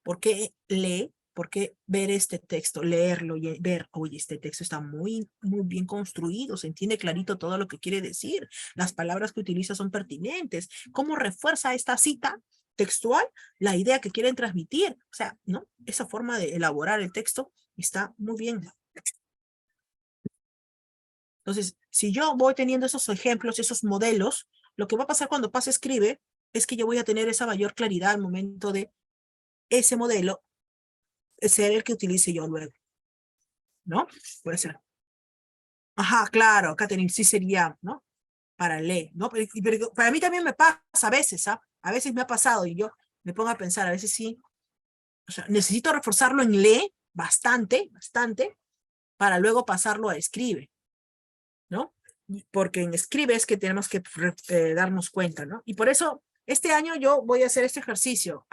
¿Por qué lee? ¿Por qué ver este texto? Leerlo y ver, oye, este texto está muy, muy bien construido, se entiende clarito todo lo que quiere decir, las palabras que utiliza son pertinentes, ¿cómo refuerza esta cita textual la idea que quieren transmitir? O sea, ¿no? Esa forma de elaborar el texto está muy bien. Entonces, si yo voy teniendo esos ejemplos, esos modelos, lo que va a pasar cuando pase escribe es que yo voy a tener esa mayor claridad al momento de ese modelo ser el que utilice yo luego, ¿no? Puede ser. Ajá, claro, Catherine, sí sería, ¿no? Para leer, ¿no? Pero para mí también me pasa a veces, ¿ah? A veces me ha pasado y yo me pongo a pensar, a veces sí, o sea, necesito reforzarlo en lee bastante, bastante, para luego pasarlo a escribe, ¿no? Porque en escribe es que tenemos que darnos cuenta, ¿no? Y por eso este año yo voy a hacer este ejercicio.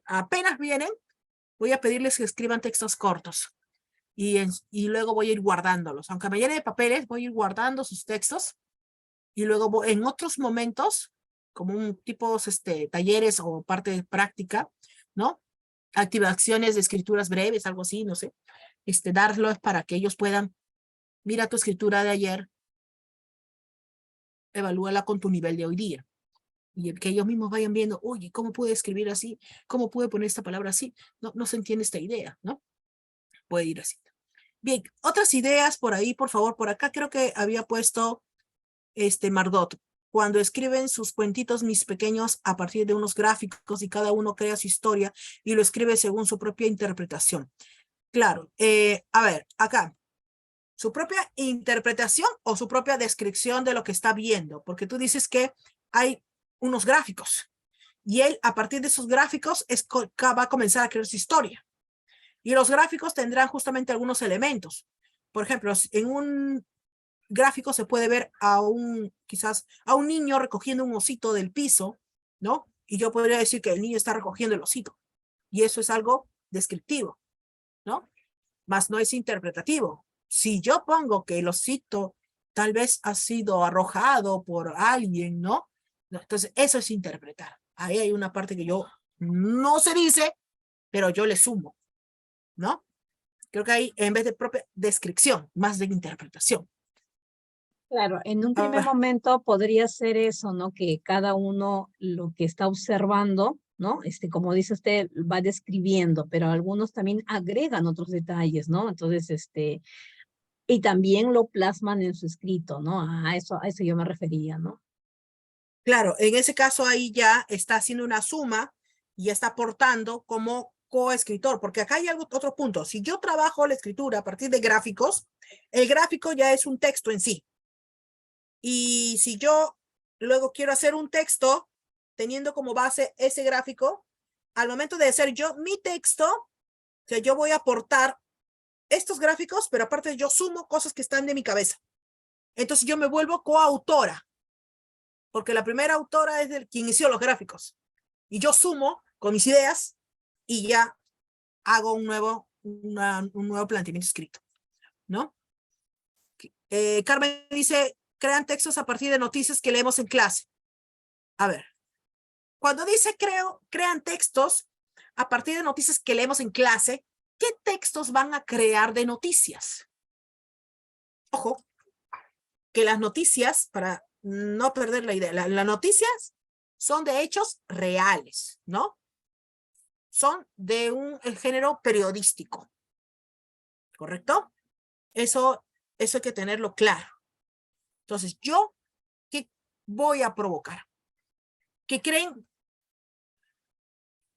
Apenas vienen, voy a pedirles que escriban textos cortos y luego voy a ir guardándolos. Aunque me llene de papeles, voy a ir guardando sus textos y luego en otros momentos, como un tipo talleres o parte de práctica, ¿no? Activaciones de escrituras breves, algo así, no sé. Darlos para que ellos puedan, mira tu escritura de ayer, evalúala con tu nivel de hoy día. Y que ellos mismos vayan viendo, oye, ¿cómo pude escribir así? ¿Cómo pude poner esta palabra así? No, no se entiende esta idea, ¿no? Puede ir así. Bien, otras ideas por ahí, por favor, por acá creo que había puesto Mardot. Cuando escriben sus cuentitos, mis pequeños, a partir de unos gráficos y cada uno crea su historia y lo escribe según su propia interpretación. Claro, a ver, acá, su propia interpretación o su propia descripción de lo que está viendo, porque tú dices que hay unos gráficos y él a partir de esos gráficos va a comenzar a crear su historia. Y los gráficos tendrán justamente algunos elementos. Por ejemplo, en un gráfico se puede ver quizás a un niño recogiendo un osito del piso, ¿no? Y yo podría decir que el niño está recogiendo el osito. Y eso es algo descriptivo, ¿no? Más no es interpretativo. Si yo pongo que el osito tal vez ha sido arrojado por alguien, ¿no? Entonces, eso es interpretar. Ahí hay una parte que yo no se dice, pero yo le sumo, ¿no? Creo que hay, en vez de propia descripción, más de interpretación. Claro, en un A primer ver, momento podría ser eso, ¿no? Que cada uno lo que está observando, ¿no? Como dice usted, va describiendo, pero algunos también agregan otros detalles, ¿no? Entonces, y también lo plasman en su escrito, ¿no? A eso yo me refería, ¿no? claro, en ese caso ahí ya está haciendo una suma y ya está aportando como coescritor, porque acá hay algo, otro punto. Si yo trabajo la escritura a partir de gráficos, el gráfico ya es un texto en sí. Y si yo luego quiero hacer un texto teniendo como base ese gráfico, al momento de hacer yo mi texto, o sea, yo voy a aportar estos gráficos, pero aparte yo sumo cosas que están de mi cabeza. Entonces yo me vuelvo coautora, porque la primera autora es quien inició los gráficos. Y yo sumo con mis ideas y ya hago un nuevo planteamiento escrito, ¿no? Carmen dice, crean textos a partir de noticias que leemos en clase. A ver, cuando dice crean textos a partir de noticias que leemos en clase, ¿qué textos van a crear de noticias? Ojo, que las noticias, para no perder la idea, las noticias son de hechos reales, ¿no? Son de un género periodístico, ¿correcto? Eso hay que tenerlo claro. Entonces, ¿yo qué voy a provocar? Que creen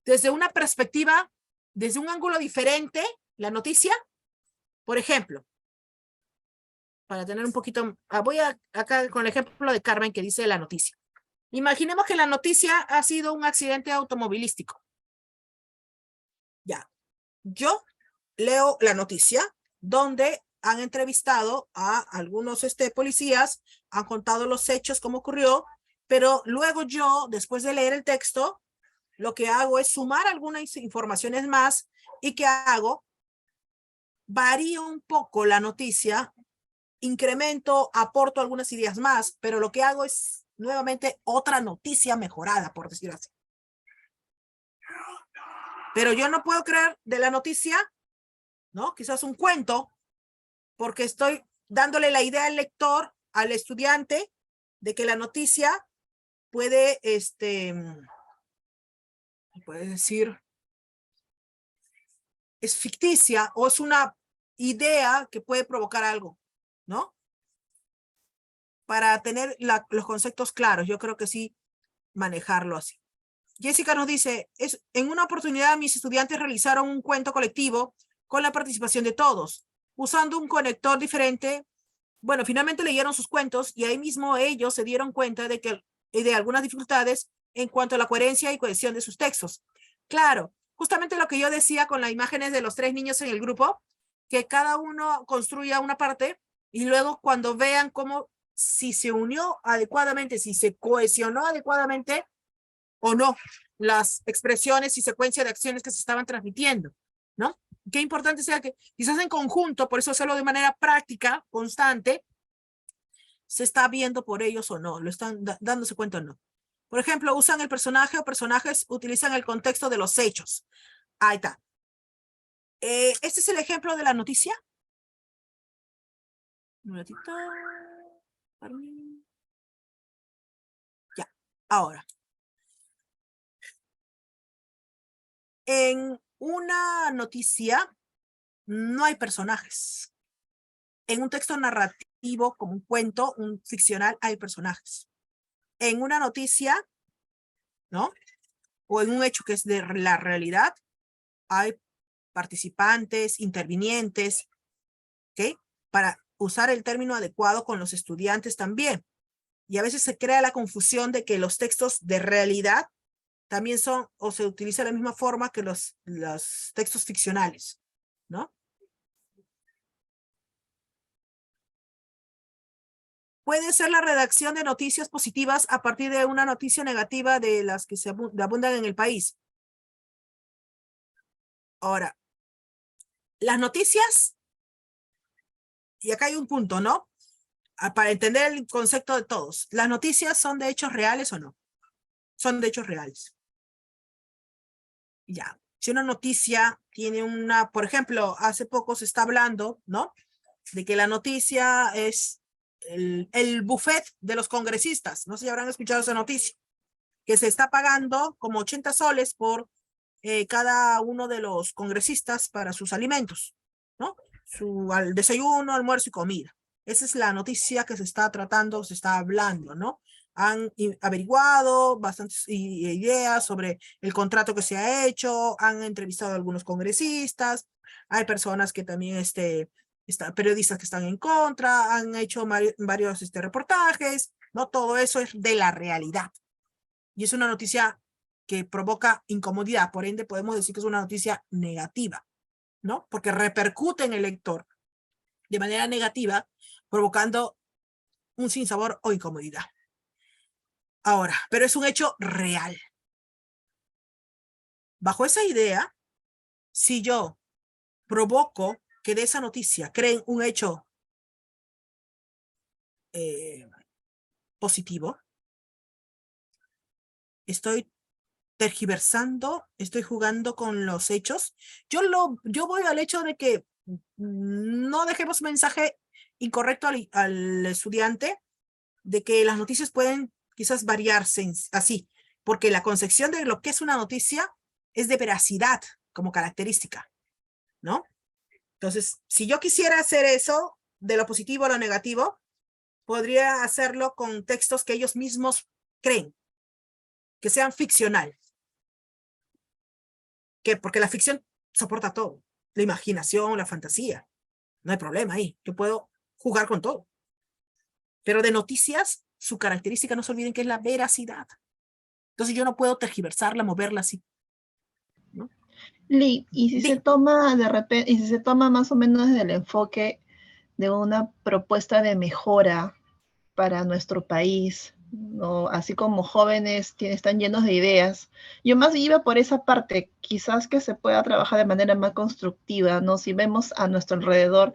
desde una perspectiva, desde un ángulo diferente, la noticia. Por ejemplo, para tener un poquito, voy acá con el ejemplo de Carmen que dice la noticia. Imaginemos que la noticia ha sido un accidente automovilístico. Ya, yo leo la noticia donde han entrevistado a algunos policías, han contado los hechos, cómo ocurrió, pero luego yo, después de leer el texto, lo que hago es sumar algunas informaciones más y ¿qué hago? Varío un poco la noticia, incremento, aporto algunas ideas más, pero lo que hago es nuevamente otra noticia mejorada, por decirlo así. Pero yo no puedo crear de la noticia, ¿no? Quizás un cuento, porque estoy dándole la idea al lector, al estudiante, de que la noticia puede, puede decir, es ficticia o es una idea que puede provocar algo, ¿no? Para tener los conceptos claros, yo creo que sí, manejarlo así. Jessica nos dice, en una oportunidad mis estudiantes realizaron un cuento colectivo con la participación de todos, usando un conector diferente. Bueno, finalmente leyeron sus cuentos y ahí mismo ellos se dieron cuenta de algunas dificultades en cuanto a la coherencia y cohesión de sus textos. Claro, justamente lo que yo decía con las imágenes de los 3 niños en el grupo, que cada uno construya una parte y luego cuando vean cómo si se unió adecuadamente, si se cohesionó adecuadamente o no las expresiones y secuencia de acciones que se estaban transmitiendo, ¿no? Qué importante sea que quizás en conjunto, por eso hacerlo de manera práctica, constante, se está viendo por ellos o no, lo están dándose cuenta o no. Por ejemplo, usan el personaje o personajes utilizan el contexto de los hechos. Ahí está. Este es el ejemplo de la noticia. Un ratito. Ya, ahora. En una noticia no hay personajes. En un texto narrativo, como un cuento, un ficcional, hay personajes. En una noticia, ¿no? O en un hecho que es de la realidad, hay participantes, intervinientes, ¿ok? Para usar el término adecuado con los estudiantes también. Y a veces se crea la confusión de que los textos de realidad también son, o se utiliza de la misma forma que los textos ficcionales, ¿no? Puede ser la redacción de noticias positivas a partir de una noticia negativa de las que se abundan en el país. Ahora, las noticias, y acá hay un punto, ¿no? Para entender el concepto de todos. ¿Las noticias son de hechos reales o no? Son de hechos reales. Ya. Si una noticia tiene por ejemplo, hace poco se está hablando, ¿no? De que la noticia es el buffet de los congresistas. No sé si habrán escuchado esa noticia, que se está pagando como 80 soles por cada uno de los congresistas para sus alimentos, ¿no? Su desayuno, almuerzo y comida. Esa es la noticia que se está tratando, se está hablando, ¿no? Han averiguado bastantes ideas sobre el contrato que se ha hecho, han entrevistado a algunos congresistas, hay personas que también, periodistas que están en contra, han hecho varios reportajes, ¿no? Todo eso es de la realidad. Y es una noticia que provoca incomodidad, por ende podemos decir que es una noticia negativa, ¿no? Porque repercute en el lector de manera negativa, provocando un sinsabor o incomodidad. Ahora, pero es un hecho real. Bajo esa idea, si yo provoco que de esa noticia creen un hecho positivo, estoy tergiversando, estoy jugando con los hechos. Yo voy al hecho de que no dejemos mensaje incorrecto al estudiante de que las noticias pueden quizás variarse así, porque la concepción de lo que es una noticia es de veracidad como característica, ¿no? Entonces, si yo quisiera hacer eso, de lo positivo a lo negativo, podría hacerlo con textos que ellos mismos creen, que sean ficcional. Porque la ficción soporta todo, la imaginación, la fantasía, no hay problema ahí, yo puedo jugar con todo. Pero de noticias, su característica, no se olviden que es la veracidad. Entonces yo no puedo tergiversarla, moverla así, ¿no? Lee, y si se toma de repente, y si se toma más o menos desde el enfoque de una propuesta de mejora para nuestro país, ¿no? Así como jóvenes están llenos de ideas. Yo más iba por esa parte, quizás que se pueda trabajar de manera más constructiva, ¿no? Si vemos a nuestro alrededor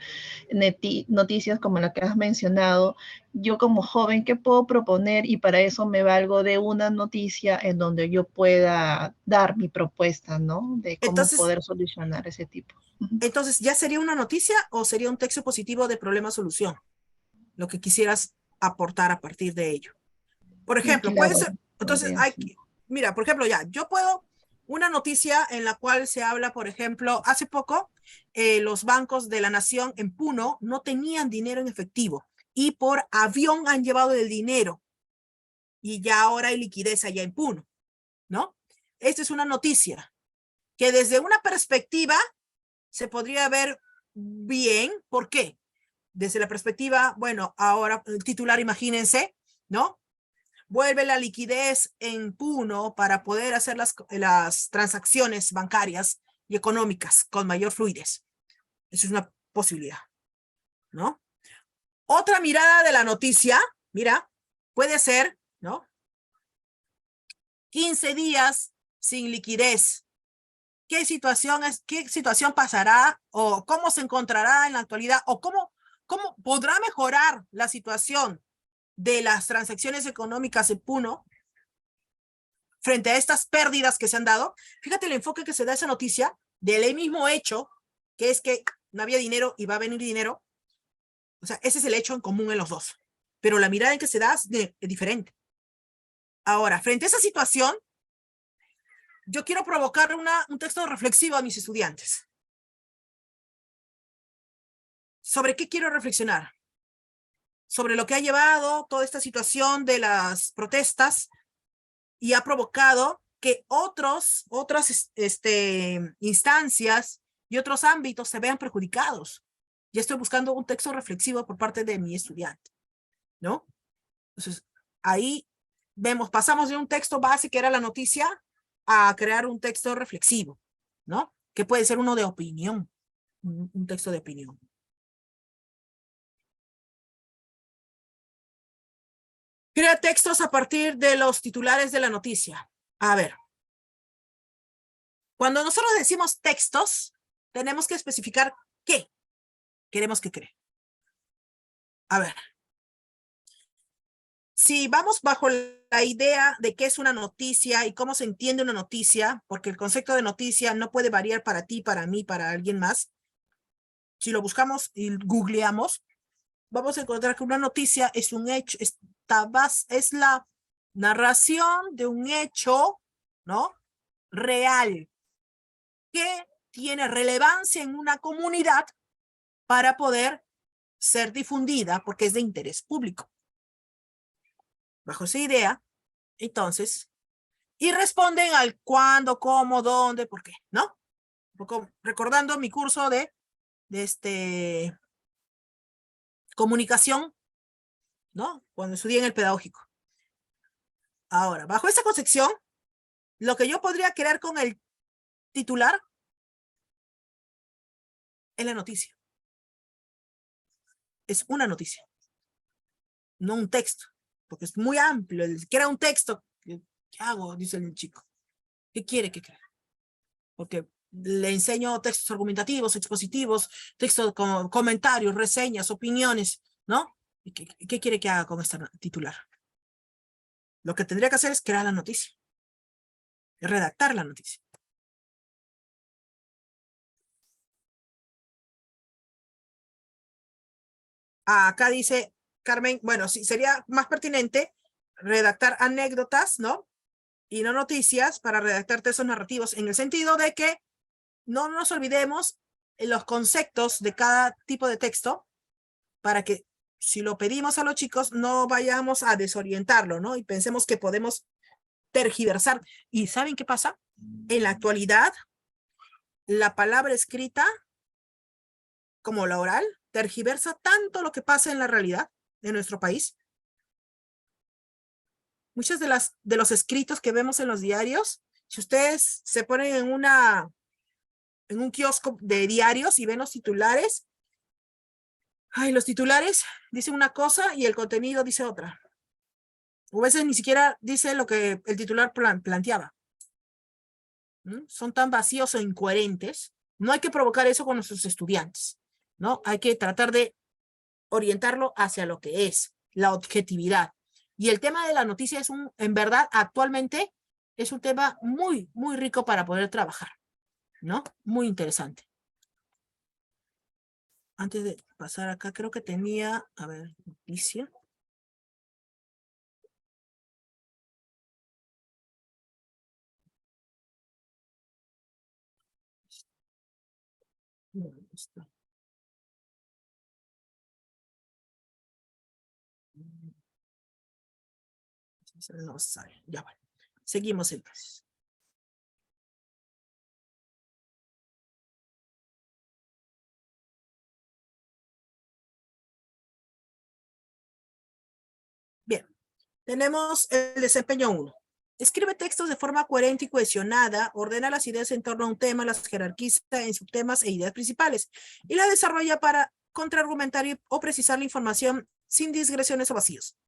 noticias como la que has mencionado, yo como joven, ¿qué puedo proponer? Y para eso me valgo de una noticia en donde yo pueda dar mi propuesta, ¿no? De cómo poder solucionar ese tipo. Entonces, ¿ya sería una noticia o sería un texto positivo de problema-solución? Lo que quisieras aportar a partir de ello. Por ejemplo, Claro, puede ser, entonces mira, por ejemplo, yo puedo, una noticia en la cual se habla, por ejemplo, hace poco, los bancos de la nación en Puno no tenían dinero en efectivo y por avión han llevado el dinero y ya ahora hay liquidez allá en Puno, ¿no? Esta es una noticia que desde una perspectiva se podría ver bien. ¿Por qué? Desde la perspectiva, bueno, ahora el titular, imagínense, ¿no? Vuelve la liquidez en Puno para poder hacer las transacciones bancarias y económicas con mayor fluidez. Eso es una posibilidad, ¿no? Otra mirada de la noticia, mira, puede ser, ¿no? 15 días sin liquidez. ¿Qué situación pasará o cómo se encontrará en la actualidad o cómo podrá mejorar la situación de las transacciones económicas en Puno frente a estas pérdidas que se han dado? Fíjate el enfoque que se da a esa noticia del mismo hecho, que es que no había dinero y va a venir dinero. O sea, ese es el hecho en común en los dos. Pero la mirada en que se da es diferente. Ahora, frente a esa situación, yo quiero provocar un texto reflexivo a mis estudiantes. ¿Sobre qué quiero reflexionar? Sobre lo que ha llevado toda esta situación de las protestas y ha provocado que otras instancias y otros ámbitos se vean perjudicados. Ya estoy buscando un texto reflexivo por parte de mi estudiante, ¿no? Entonces, ahí pasamos de un texto base que era la noticia a crear un texto reflexivo, ¿no? Que puede ser uno de opinión, un texto de opinión. Crea textos a partir de los titulares de la noticia. A ver, cuando nosotros decimos textos, tenemos que especificar qué queremos que cree. A ver, si vamos bajo la idea de qué es una noticia y cómo se entiende una noticia, porque el concepto de noticia no puede variar para ti, para mí, para alguien más. Si lo buscamos y googleamos, vamos a encontrar que una noticia es un hecho, es la narración de un hecho, ¿no? Real, que tiene relevancia en una comunidad para poder ser difundida porque es de interés público. Bajo esa idea, entonces, y responden al cuándo, cómo, dónde, por qué, ¿no? Recordando mi curso de comunicación, ¿no? Cuando estudié en el pedagógico. Ahora, bajo esta concepción, lo que yo podría crear con el titular es la noticia. Es una noticia, no un texto, porque es muy amplio. Quiera un texto, ¿qué hago? Dice el chico. ¿Qué quiere que crea? Porque le enseño textos argumentativos, expositivos, textos con comentarios, reseñas, opiniones, ¿no? ¿Y qué quiere que haga con esta titular? Lo que tendría que hacer es crear la noticia, redactar la noticia. Acá dice Carmen, bueno, sí, sería más pertinente redactar anécdotas, ¿no? Y no noticias para redactar textos narrativos, en el sentido de que no nos olvidemos los conceptos de cada tipo de texto para que si lo pedimos a los chicos no vayamos a desorientarlo, ¿no? Y pensemos que podemos tergiversar. ¿Y saben qué pasa? En la actualidad, la palabra escrita como la oral tergiversa tanto lo que pasa en la realidad de nuestro país. Muchos de los escritos que vemos en los diarios, si ustedes se ponen en un kiosco de diarios y ven los titulares, ay, los titulares dicen una cosa y el contenido dice otra. O a veces ni siquiera dice lo que el titular planteaba. Son tan vacíos o incoherentes. No hay que provocar eso con nuestros estudiantes, ¿no? Hay que tratar de orientarlo hacia lo que es la objetividad. Y el tema de la noticia es en verdad, actualmente es un tema muy, muy rico para poder trabajar, ¿no? Muy interesante. Antes de pasar acá, creo que tenía, a ver, noticia. No, está. No sale. Ya vale. Seguimos entonces. Bien, tenemos el desempeño 1. Escribe textos de forma coherente y cohesionada, ordena las ideas en torno a un tema, las jerarquiza en subtemas e ideas principales y la desarrolla para contraargumentar o precisar la información sin digresiones o vacíos.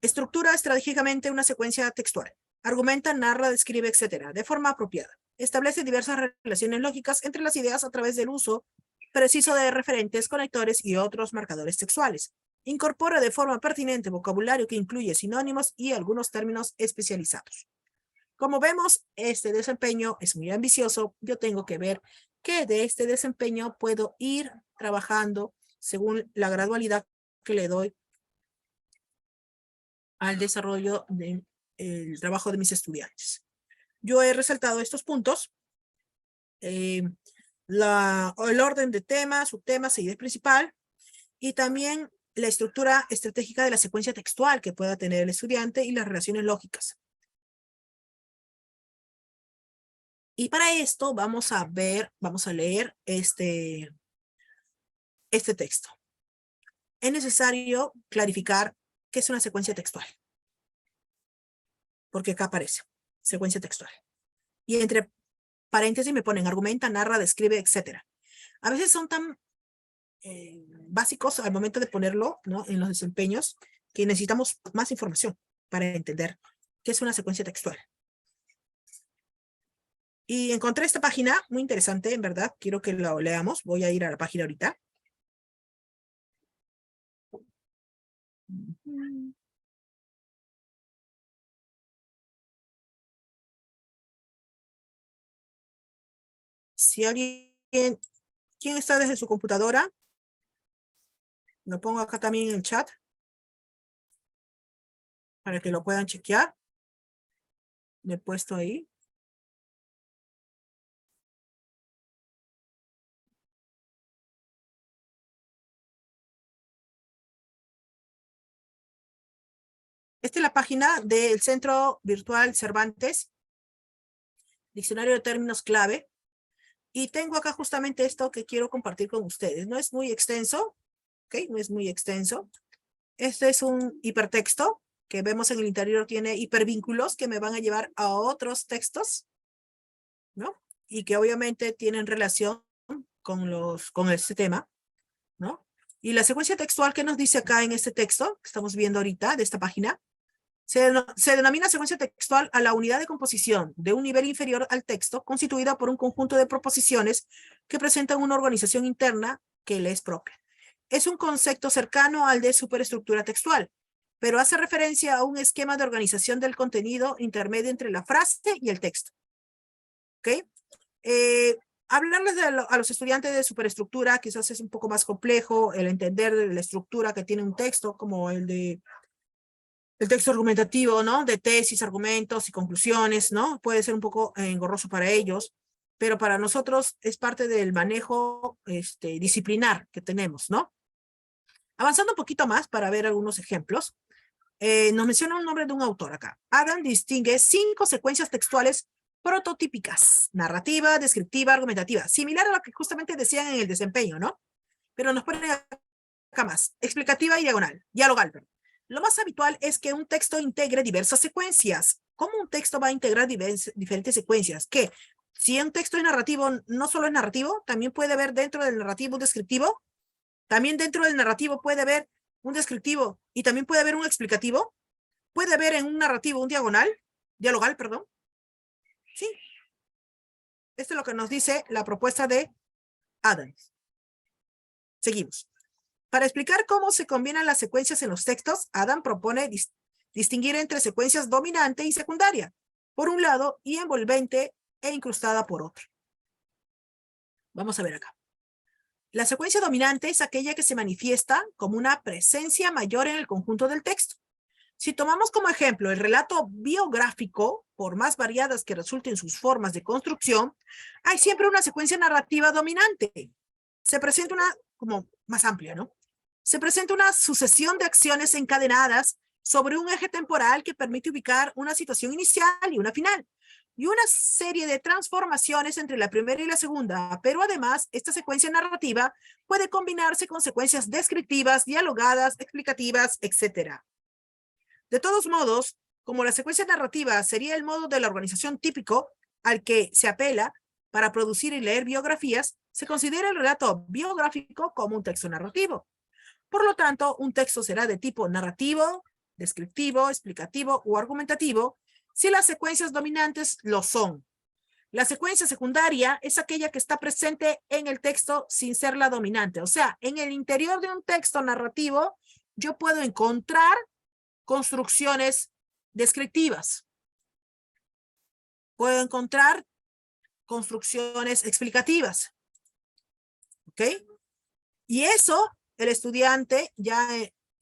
Estructura estratégicamente una secuencia textual. Argumenta, narra, describe, etc. de forma apropiada. Establece diversas relaciones lógicas entre las ideas a través del uso preciso de referentes, conectores y otros marcadores textuales. Incorpora de forma pertinente vocabulario que incluye sinónimos y algunos términos especializados. Como vemos, este desempeño es muy ambicioso. Yo tengo que ver que de este desempeño puedo ir trabajando según la gradualidad que le doy al desarrollo del trabajo de mis estudiantes. Yo he resaltado estos puntos, el orden de temas, subtemas, idea principal, y también la estructura estratégica de la secuencia textual que pueda tener el estudiante y las relaciones lógicas. Y para esto vamos a leer este texto. Es necesario clarificar qué es una secuencia textual. Porque acá aparece, secuencia textual. Y entre paréntesis me ponen argumenta, narra, describe, etc. A veces son tan básicos al momento de ponerlo, ¿no?, en los desempeños que necesitamos más información para entender qué es una secuencia textual. Y encontré esta página muy interesante, en verdad. Quiero que lo leamos. Voy a ir a la página ahorita. Si alguien, ¿quién está desde su computadora? Lo pongo acá también en el chat para que lo puedan chequear. Le he puesto ahí. Esta es la página del Centro Virtual Cervantes, Diccionario de Términos Clave. Y tengo acá justamente esto que quiero compartir con ustedes. No es muy extenso, ¿ok? No es muy extenso. Este es un hipertexto que vemos en el interior, tiene hipervínculos que me van a llevar a otros textos, ¿no? Y que obviamente tienen relación con este tema, ¿no? Y la secuencia textual que nos dice acá en este texto que estamos viendo ahorita de esta página, se denomina secuencia textual a la unidad de composición de un nivel inferior al texto constituida por un conjunto de proposiciones que presentan una organización interna que le es propia. Es un concepto cercano al de superestructura textual, pero hace referencia a un esquema de organización del contenido intermedio entre la frase y el texto. ¿Ok? Hablarles a los estudiantes de superestructura quizás es un poco más complejo el entender la estructura que tiene un texto, como el texto argumentativo, ¿no? De tesis, argumentos y conclusiones, ¿no? Puede ser un poco engorroso para ellos, pero para nosotros es parte del manejo disciplinar que tenemos, ¿no? Avanzando un poquito más para ver algunos ejemplos, nos menciona un nombre de un autor acá. Adam distingue 5 secuencias textuales prototípicas: narrativa, descriptiva, argumentativa, similar a lo que justamente decían en el desempeño, ¿no? Pero nos ponen acá más: explicativa y dialogal, perdón. Lo más habitual es que un texto integre diversas secuencias. ¿Cómo un texto va a integrar diferentes secuencias? Que si un texto es narrativo, no solo es narrativo, también puede haber dentro del narrativo un descriptivo, también dentro del narrativo puede haber un descriptivo y también puede haber un explicativo, puede haber en un narrativo un dialogal, perdón. Sí. Esto es lo que nos dice la propuesta de Adams. Seguimos. Para explicar cómo se combinan las secuencias en los textos, Adam propone distinguir entre secuencias dominante y secundaria, por un lado, y envolvente e incrustada por otro. Vamos a ver acá. La secuencia dominante es aquella que se manifiesta como una presencia mayor en el conjunto del texto. Si tomamos como ejemplo el relato biográfico, por más variadas que resulten sus formas de construcción, hay siempre una secuencia narrativa dominante. Se presenta una, como más amplia, ¿no? Se presenta una sucesión de acciones encadenadas sobre un eje temporal que permite ubicar una situación inicial y una final, y una serie de transformaciones entre la primera y la segunda, pero además esta secuencia narrativa puede combinarse con secuencias descriptivas, dialogadas, explicativas, etc. De todos modos, como la secuencia narrativa sería el modo de la organización típico al que se apela para producir y leer biografías, se considera el relato biográfico como un texto narrativo. Por lo tanto, un texto será de tipo narrativo, descriptivo, explicativo o argumentativo si las secuencias dominantes lo son. La secuencia secundaria es aquella que está presente en el texto sin ser la dominante. O sea, en el interior de un texto narrativo, yo puedo encontrar construcciones descriptivas. Puedo encontrar construcciones explicativas. ¿Ok? Y eso, el estudiante ya,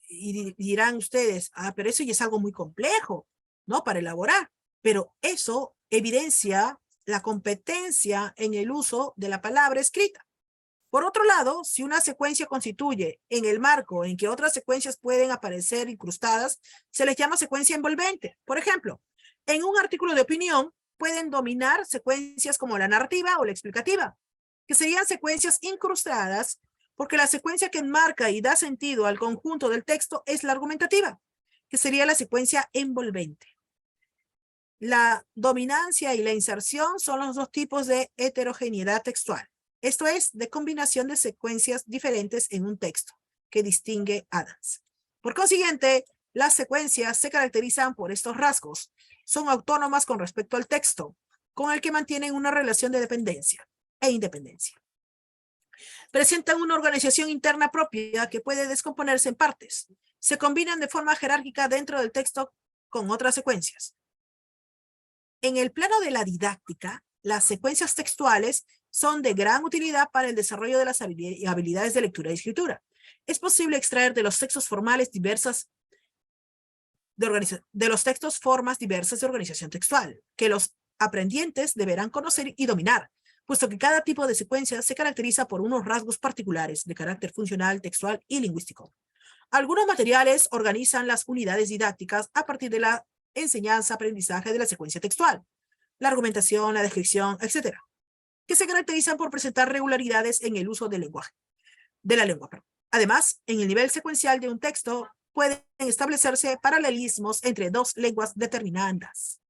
y dirán ustedes, pero eso ya es algo muy complejo, ¿no? Para elaborar. Pero eso evidencia la competencia en el uso de la palabra escrita. Por otro lado, si una secuencia constituye en el marco en que otras secuencias pueden aparecer incrustadas, se les llama secuencia envolvente. Por ejemplo, en un artículo de opinión pueden dominar secuencias como la narrativa o la explicativa, que serían secuencias incrustadas porque la secuencia que enmarca y da sentido al conjunto del texto es la argumentativa, que sería la secuencia envolvente. La dominancia y la inserción son los dos tipos de heterogeneidad textual. Esto es, de combinación de secuencias diferentes en un texto, que distingue Adams. Por consiguiente, las secuencias se caracterizan por estos rasgos. Son autónomas con respecto al texto, con el que mantienen una relación de dependencia e independencia. Presentan una organización interna propia que puede descomponerse en partes. Se combinan de forma jerárquica dentro del texto con otras secuencias. En el plano de la didáctica, las secuencias textuales son de gran utilidad para el desarrollo de las habilidades de lectura y escritura. Es posible extraer de los textos formales de los textos formas diversas de organización textual, que los aprendientes deberán conocer y dominar, puesto que cada tipo de secuencia se caracteriza por unos rasgos particulares de carácter funcional, textual y lingüístico. Algunos materiales organizan las unidades didácticas a partir de la enseñanza-aprendizaje de la secuencia textual, la argumentación, la descripción, etc., que se caracterizan por presentar regularidades en el uso del lenguaje, de la lengua. Además, en el nivel secuencial de un texto pueden establecerse paralelismos entre dos lenguas determinadas,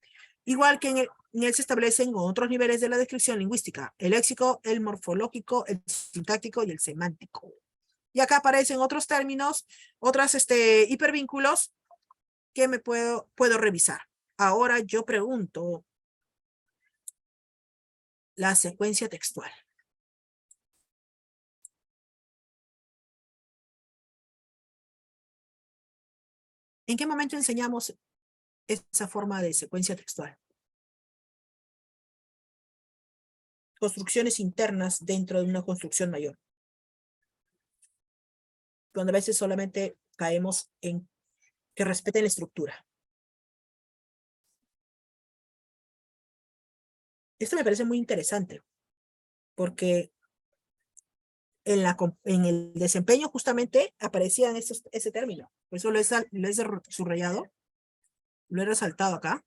igual que en él se establecen otros niveles de la descripción lingüística, el léxico, el morfológico, el sintáctico y el semántico. Y acá aparecen otros términos, otras hipervínculos que me puedo revisar. Ahora yo pregunto la secuencia textual. ¿En qué momento enseñamos esa forma de secuencia textual? Construcciones internas dentro de una construcción mayor. Cuando a veces solamente caemos en que respeten la estructura. Esto me parece muy interesante, porque en el desempeño justamente aparecían ese término. Por eso lo he subrayado, lo he resaltado acá.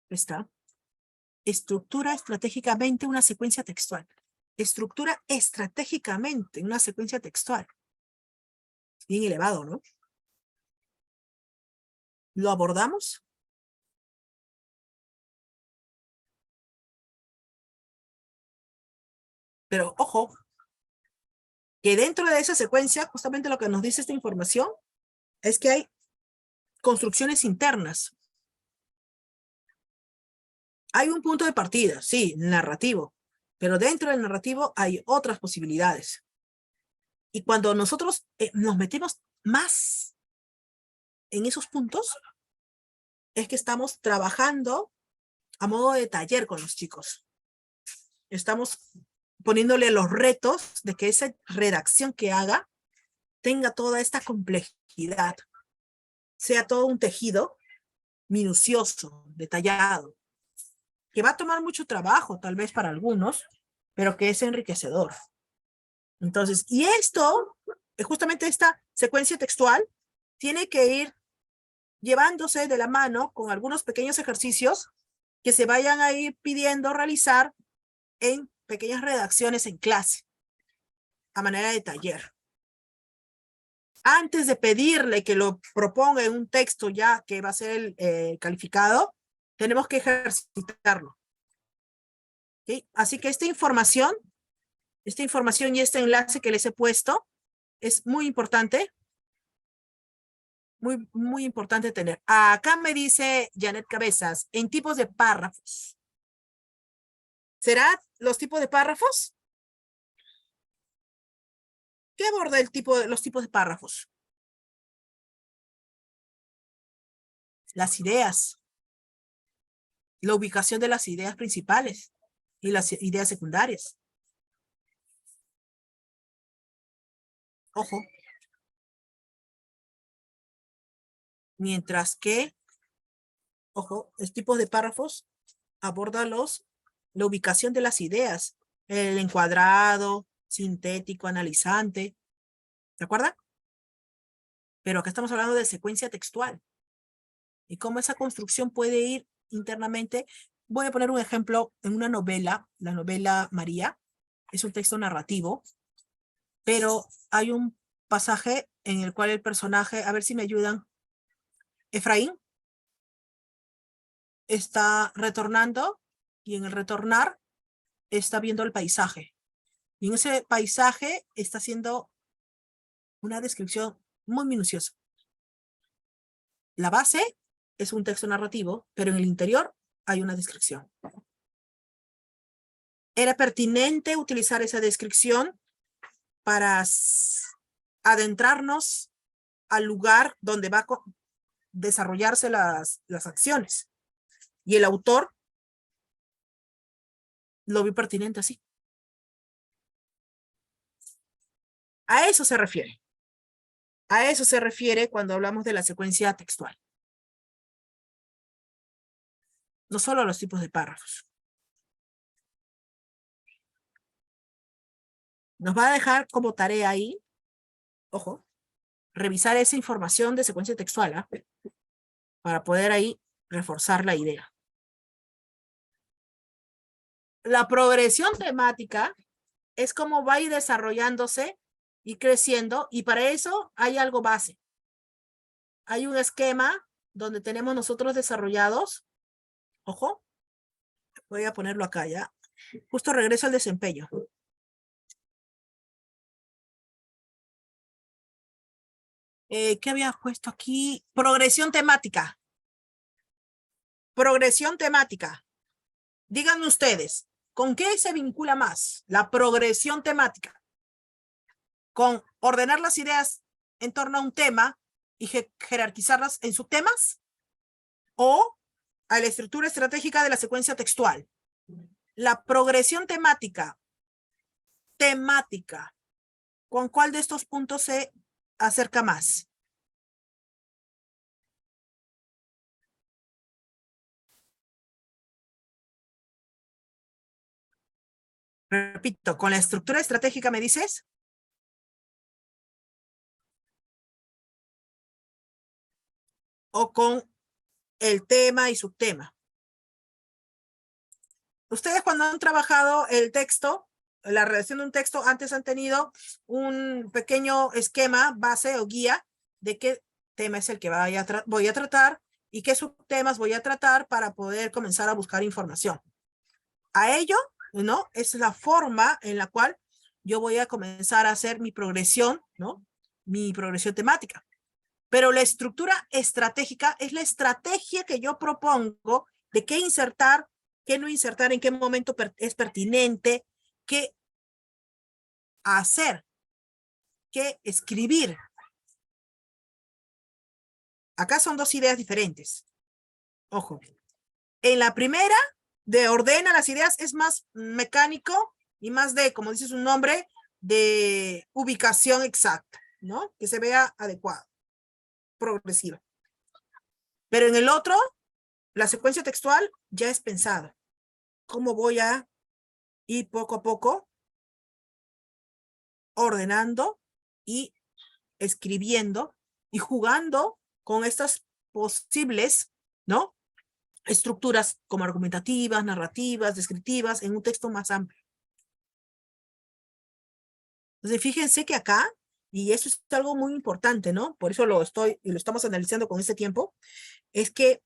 Está. Estructura estratégicamente una secuencia textual. Estructura estratégicamente una secuencia textual. Bien elevado, ¿no? ¿Lo abordamos? Pero ojo, que dentro de esa secuencia, justamente lo que nos dice esta información, es que hay construcciones internas. Hay un punto de partida, sí, narrativo, pero dentro del narrativo hay otras posibilidades. Y cuando nosotros nos metemos más en esos puntos, es que estamos trabajando a modo de taller con los chicos. Estamos poniéndole los retos de que esa redacción que haga tenga toda esta complejidad, sea todo un tejido minucioso, detallado, que va a tomar mucho trabajo tal vez para algunos, pero que es enriquecedor. Entonces, y esto, justamente esta secuencia textual, tiene que ir llevándose de la mano con algunos pequeños ejercicios que se vayan a ir pidiendo realizar en pequeñas redacciones en clase, a manera de taller. Antes de pedirle que lo proponga en un texto ya que va a ser calificado, tenemos que ejercitarlo. ¿Sí? Así que esta información y este enlace que les he puesto es muy importante. Muy, muy importante tener. Acá me dice Janet Cabezas, en tipos de párrafos. ¿Será los tipos de párrafos? ¿Qué aborda los tipos de párrafos? Las ideas. La ubicación de las ideas principales y las ideas secundarias. Ojo. Mientras que, ojo, los tipos de párrafos aborda la ubicación de las ideas, el encuadrado, sintético, analizante, ¿de acuerdo? Pero acá estamos hablando de secuencia textual y cómo esa construcción puede ir internamente. Voy a poner un ejemplo en una novela, la novela María, es un texto narrativo, pero hay un pasaje en el cual el personaje, a ver si me ayudan, Efraín, está retornando y en el retornar está viendo el paisaje. Y en ese paisaje está haciendo una descripción muy minuciosa. La base es un texto narrativo, pero en el interior hay una descripción. Era pertinente utilizar esa descripción para adentrarnos al lugar donde va a desarrollarse las acciones. Y el autor lo vi pertinente así. A eso se refiere. A eso se refiere cuando hablamos de la secuencia textual. No solo a los tipos de párrafos. Nos va a dejar como tarea ahí, ojo, revisar esa información de secuencia textual, ¿ah? Para poder ahí reforzar la idea. La progresión temática es como va a ir desarrollándose y creciendo, y para eso hay algo base. Hay un esquema donde tenemos nosotros desarrollados, ojo, voy a ponerlo acá ya, justo regreso al desempeño. ¿Qué había puesto aquí? Progresión temática. Progresión temática. Díganme ustedes, ¿con qué se vincula más la progresión temática? ¿Con ordenar las ideas en torno a un tema y jerarquizarlas en subtemas? ¿O a la estructura estratégica de la secuencia textual? La progresión temática. ¿Con cuál de estos puntos se acerca más? Repito, ¿con la estructura estratégica me dices? ¿O con el tema y subtema? Ustedes cuando han trabajado el texto, la redacción de un texto, antes han tenido un pequeño esquema, base o guía de qué tema es el que voy a tratar y qué subtemas voy a tratar para poder comenzar a buscar información. A ello, ¿no? Es la forma en la cual yo voy a comenzar a hacer mi progresión, ¿no? Mi progresión temática. Pero la estructura estratégica es la estrategia que yo propongo de qué insertar, qué no insertar, en qué momento es pertinente, qué hacer, qué escribir. Acá son dos ideas diferentes. Ojo. En la primera, de ordena las ideas, es más mecánico y más de, como dice su nombre, de ubicación exacta, ¿no? Que se vea adecuado, progresiva. Pero en el otro, la secuencia textual ya es pensada. ¿Cómo voy a ir poco a poco ordenando y escribiendo y jugando con estas posibles, ¿no? Estructuras como argumentativas, narrativas, descriptivas, en un texto más amplio. Entonces, fíjense que acá, y eso es algo muy importante, ¿no? Por eso lo estamos analizando con este tiempo, es que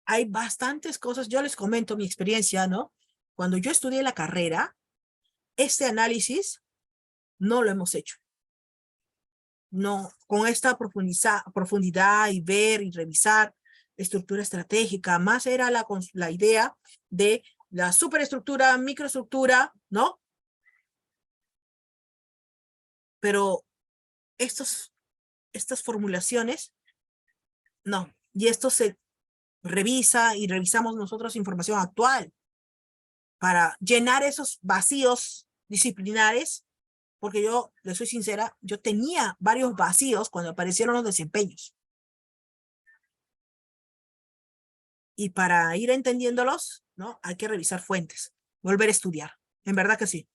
hay bastantes cosas. Yo les comento mi experiencia, ¿no? Cuando yo estudié la carrera, este análisis no lo hemos hecho. No, con esta profundidad y ver y revisar estructura estratégica, más era la idea de la superestructura, microestructura, ¿no? Pero estas formulaciones, no. Y esto se revisa y revisamos nosotros información actual para llenar esos vacíos disciplinares, porque yo, les soy sincera, yo tenía varios vacíos cuando aparecieron los desempeños. Y para ir entendiéndolos, ¿no? Hay que revisar fuentes, volver a estudiar. En verdad que sí.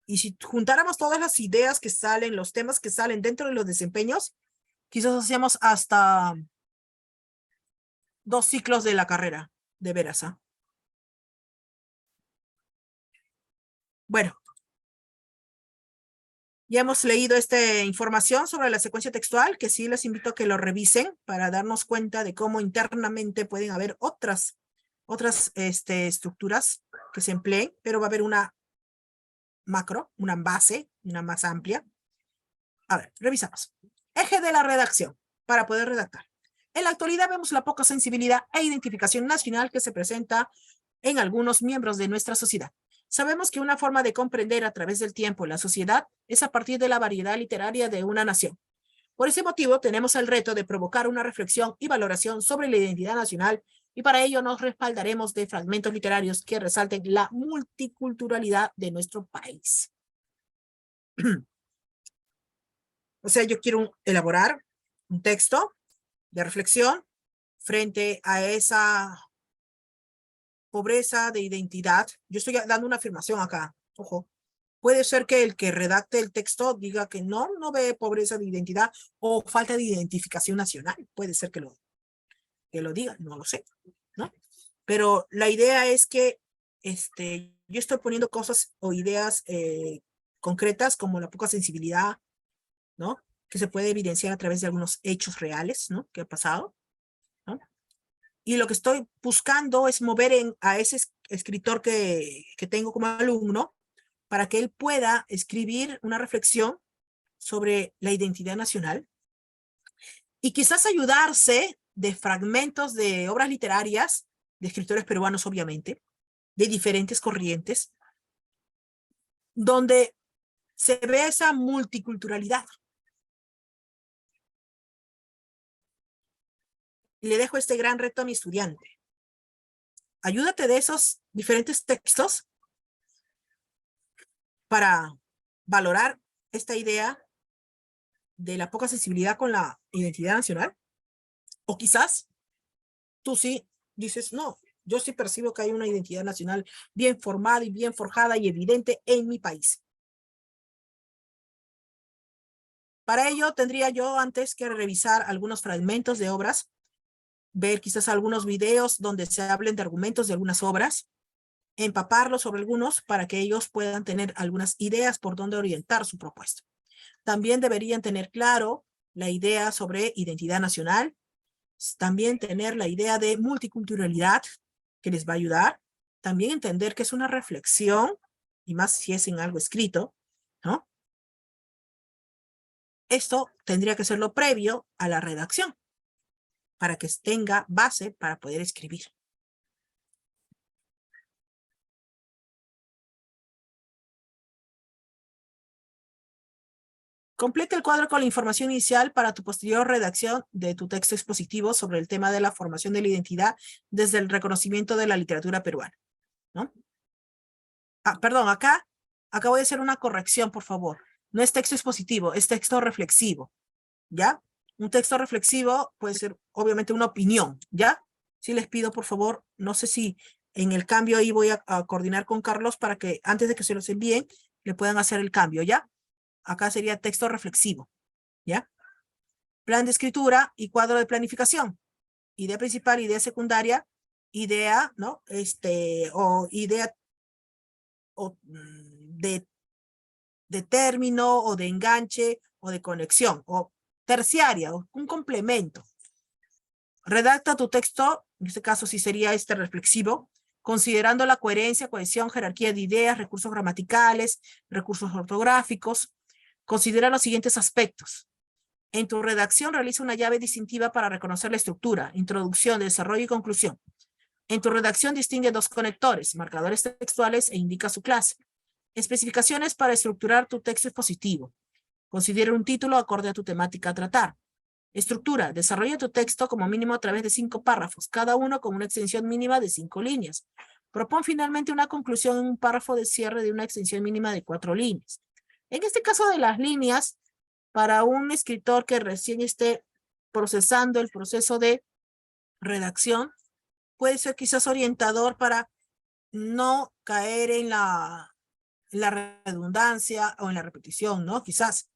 Y si juntáramos todas las ideas que salen, los temas que salen dentro de los desempeños, quizás hacíamos hasta 2 ciclos de la carrera, de veras, ¿ah? Bueno. Ya hemos leído esta información sobre la secuencia textual, que sí les invito a que lo revisen para darnos cuenta de cómo internamente pueden haber otras estructuras que se empleen, pero va a haber una macro, una base, una más amplia. A ver, revisamos. Eje de la redacción, para poder redactar. En la actualidad vemos la poca sensibilidad e identificación nacional que se presenta en algunos miembros de nuestra sociedad. Sabemos que una forma de comprender a través del tiempo la sociedad es a partir de la variedad literaria de una nación. Por ese motivo, tenemos el reto de provocar una reflexión y valoración sobre la identidad nacional Y para ello nos respaldaremos de fragmentos literarios que resalten la multiculturalidad de nuestro país. O sea, yo quiero elaborar un texto de reflexión frente a esa pobreza de identidad. Yo estoy dando una afirmación acá, ojo. Puede ser que el que redacte el texto diga que no ve pobreza de identidad o falta de identificación nacional. Puede ser que lo diga, no lo sé, ¿no? Pero la idea es que yo estoy poniendo cosas o ideas concretas como la poca sensibilidad, ¿no? Que se puede evidenciar a través de algunos hechos reales, ¿no? Que ha pasado, ¿no? Y lo que estoy buscando es mover a ese escritor que tengo como alumno para que él pueda escribir una reflexión sobre la identidad nacional y quizás ayudarse de fragmentos de obras literarias de escritores peruanos, obviamente, de diferentes corrientes, donde se ve esa multiculturalidad. Y le dejo este gran reto a mi estudiante. Ayúdate de esos diferentes textos para valorar esta idea de la poca sensibilidad con la identidad nacional. O quizás tú sí dices, no, yo sí percibo que hay una identidad nacional bien formada y bien forjada y evidente en mi país. Para ello tendría yo antes que revisar algunos fragmentos de obras, ver quizás algunos videos donde se hablen de argumentos de algunas obras, empaparlos sobre algunos para que ellos puedan tener algunas ideas por dónde orientar su propuesta. También deberían tener claro la idea sobre identidad nacional, también tener la idea de multiculturalidad que les va a ayudar, también entender que es una reflexión, y más si es en algo escrito, ¿no? Esto tendría que ser lo previo a la redacción, para que tenga base para poder escribir. Completa el cuadro con la información inicial para tu posterior redacción de tu texto expositivo sobre el tema de la formación de la identidad desde el reconocimiento de la literatura peruana, ¿no? Perdón, acá voy a hacer una corrección, por favor. No es texto expositivo, es texto reflexivo, ¿ya? Un texto reflexivo puede ser, obviamente, una opinión, ¿ya? Sí les pido, por favor, no sé si en el cambio ahí voy a coordinar con Carlos para que antes de que se los envíen, le puedan hacer el cambio, ¿ya? Acá sería texto reflexivo, ¿ya? Plan de escritura y cuadro de planificación. Idea principal, idea secundaria, idea, ¿no? O idea de término o de enganche o de conexión o terciaria o un complemento. Redacta tu texto, en este caso sí sería reflexivo, considerando la coherencia, cohesión, jerarquía de ideas, recursos gramaticales, recursos ortográficos. Considera los siguientes aspectos. En tu redacción realiza una llave distintiva para reconocer la estructura, introducción, desarrollo y conclusión. En tu redacción distingue dos conectores, marcadores textuales e indica su clase. Especificaciones para estructurar tu texto expositivo. Considera un título acorde a tu temática a tratar. Estructura. Desarrolla tu texto como mínimo a través de 5 párrafos, cada uno con una extensión mínima de 5 líneas. Propón finalmente una conclusión en un párrafo de cierre de una extensión mínima de 4 líneas. En este caso de las líneas, para un escritor que recién esté procesando el proceso de redacción, puede ser quizás orientador para no caer en la redundancia o en la repetición, ¿no? Quizás,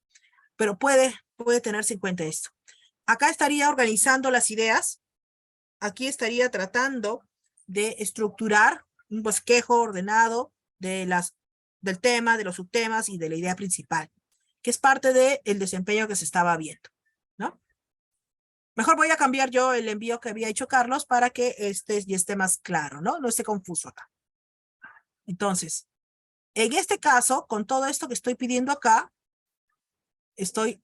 pero puede tenerse en cuenta esto. Acá estaría organizando las ideas. Aquí estaría tratando de estructurar un bosquejo ordenado del tema, de los subtemas y de la idea principal, que es parte del desempeño que se estaba viendo, ¿no? Mejor voy a cambiar yo el envío que había hecho Carlos para que ya esté más claro, ¿no? No esté confuso acá. Entonces, en este caso, con todo esto que estoy pidiendo acá, estoy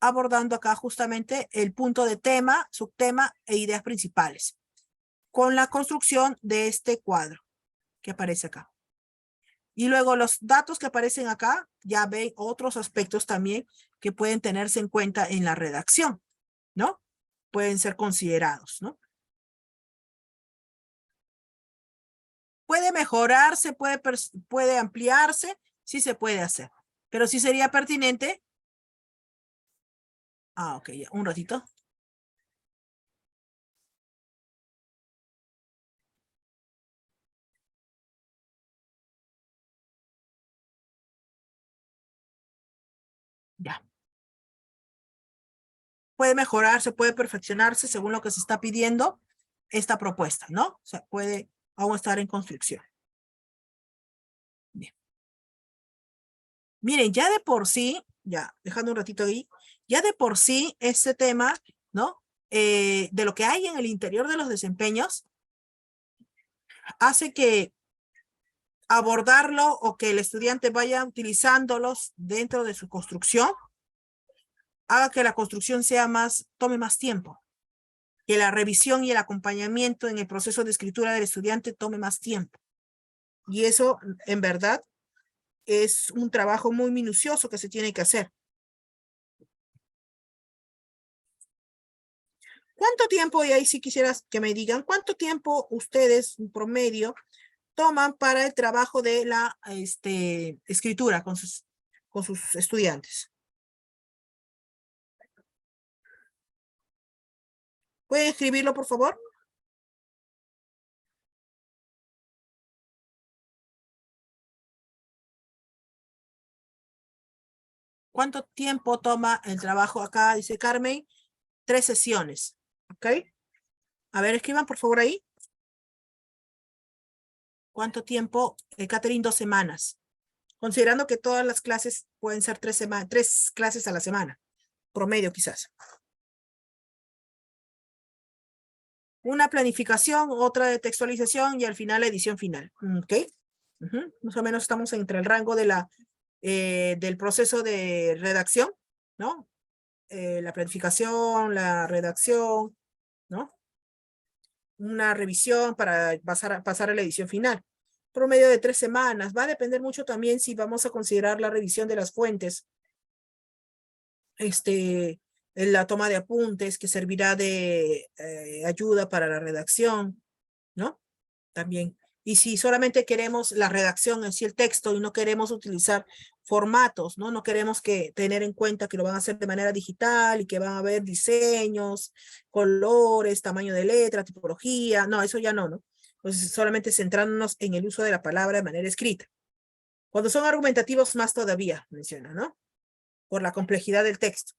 abordando acá justamente el punto de tema, subtema e ideas principales, con la construcción de este cuadro que aparece acá. Y luego los datos que aparecen acá, ya ven otros aspectos también que pueden tenerse en cuenta en la redacción, ¿no? pueden ser considerados, ¿no? Puede mejorarse, puede ampliarse, sí se puede hacer, pero sí sería pertinente. Ok, ya, un ratito. Ya. Puede mejorarse, puede perfeccionarse según lo que se está pidiendo esta propuesta, ¿no? O sea, puede aún estar en construcción. Bien. Miren, ya de por sí, ya, dejando un ratito ahí, ya de por sí este tema, ¿no? De lo que hay en el interior de los desempeños, hace que abordarlo o que el estudiante vaya utilizándolos dentro de su construcción, haga que la construcción tome más tiempo, que la revisión y el acompañamiento en el proceso de escritura del estudiante tome más tiempo. Y eso, en verdad, es un trabajo muy minucioso que se tiene que hacer. ¿Cuánto tiempo, y ahí sí quisieras que me digan, cuánto tiempo ustedes, en promedio, toman para el trabajo de la escritura con sus estudiantes? ¿Pueden escribirlo, por favor? ¿Cuánto tiempo toma el trabajo acá? Dice Carmen, 3 sesiones. ¿Ok? A ver, escriban por favor ahí. ¿Cuánto tiempo? Catherine, 2 semanas. Considerando que todas las clases pueden ser 3 clases a la semana. Promedio quizás. Una planificación, otra de textualización y al final la edición final. ¿Ok? Más o menos estamos entre el rango de del proceso de redacción, ¿no? La planificación, la redacción, ¿no? Una revisión para pasar a la edición final. Promedio de 3 semanas. Va a depender mucho también si vamos a considerar la revisión de las fuentes. En la toma de apuntes que servirá de ayuda para la redacción, ¿no? También. Y si solamente queremos la redacción en sí, el texto, y no queremos utilizar formatos, ¿no? No queremos tener en cuenta que lo van a hacer de manera digital y que van a haber diseños, colores, tamaño de letra, tipología. No, eso ya no, ¿no? Entonces, solamente centrándonos en el uso de la palabra de manera escrita. Cuando son argumentativos, más todavía, menciona, ¿no? Por la complejidad del texto.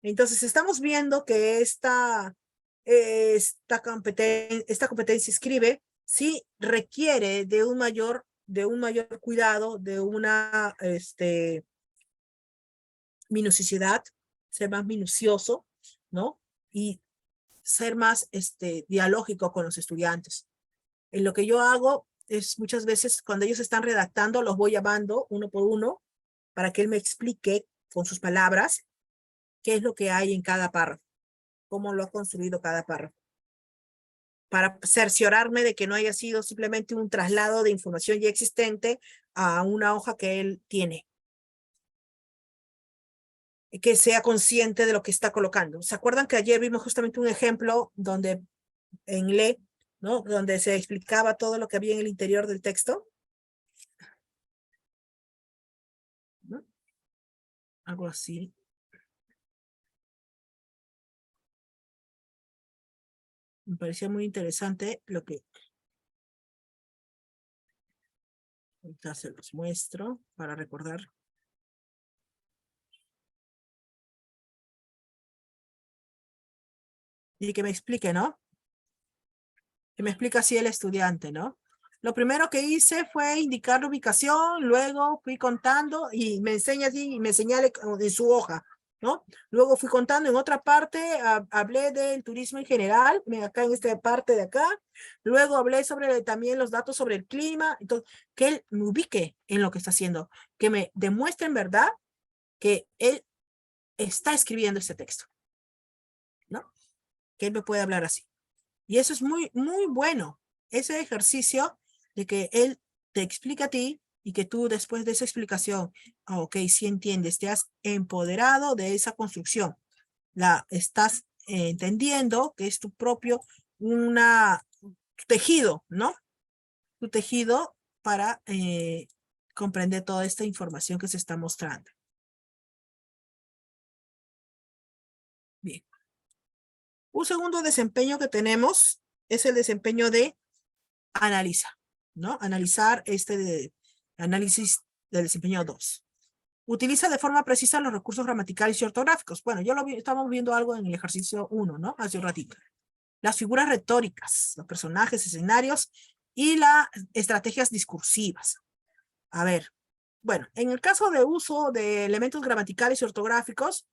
Entonces, estamos viendo que esta competencia escribe sí requiere de un mayor cuidado, de una minuciosidad, ser más minucioso, ¿no? Y ser más dialógico con los estudiantes. En lo que yo hago es muchas veces cuando ellos están redactando, los voy llamando uno por uno para que él me explique con sus palabras qué es lo que hay en cada párrafo, cómo lo ha construido cada párrafo, para cerciorarme de que no haya sido simplemente un traslado de información ya existente a una hoja que él tiene. Que sea consciente de lo que está colocando. ¿Se acuerdan que ayer vimos justamente un ejemplo donde en LE, ¿no? Donde se explicaba todo lo que había en el interior del texto, ¿no? Algo así. Me parecía muy interesante lo que... Ahorita se los muestro para recordar. Y que me explique, ¿no? Que me explique así el estudiante, ¿no? Lo primero que hice fue indicar la ubicación, luego fui contando y me enseña así, y me señala en su hoja, ¿no? Luego fui contando en otra parte, hablé del turismo en general, acá en esta parte de acá. Luego hablé sobre también los datos sobre el clima. Entonces, que él me ubique en lo que está haciendo, que me demuestre en verdad que él está escribiendo este texto, ¿no? Que él me puede hablar así. Y eso es muy, muy bueno. Ese ejercicio de que él te explica a ti y que tú después de esa explicación, ok, sí entiendes, te has empoderado de esa construcción. Estás entendiendo que es tu propio, tu tejido, ¿no? Tu tejido para comprender toda esta información que se está mostrando. Bien. Un segundo desempeño que tenemos es el desempeño de analiza, ¿no? Analizar análisis del desempeño 2. Utiliza de forma precisa los recursos gramaticales y ortográficos. Bueno, estamos viendo algo en el ejercicio 1, ¿no? Hace un ratito. Las figuras retóricas, los personajes, escenarios y las estrategias discursivas. A ver, bueno, en el caso de uso de elementos gramaticales y ortográficos,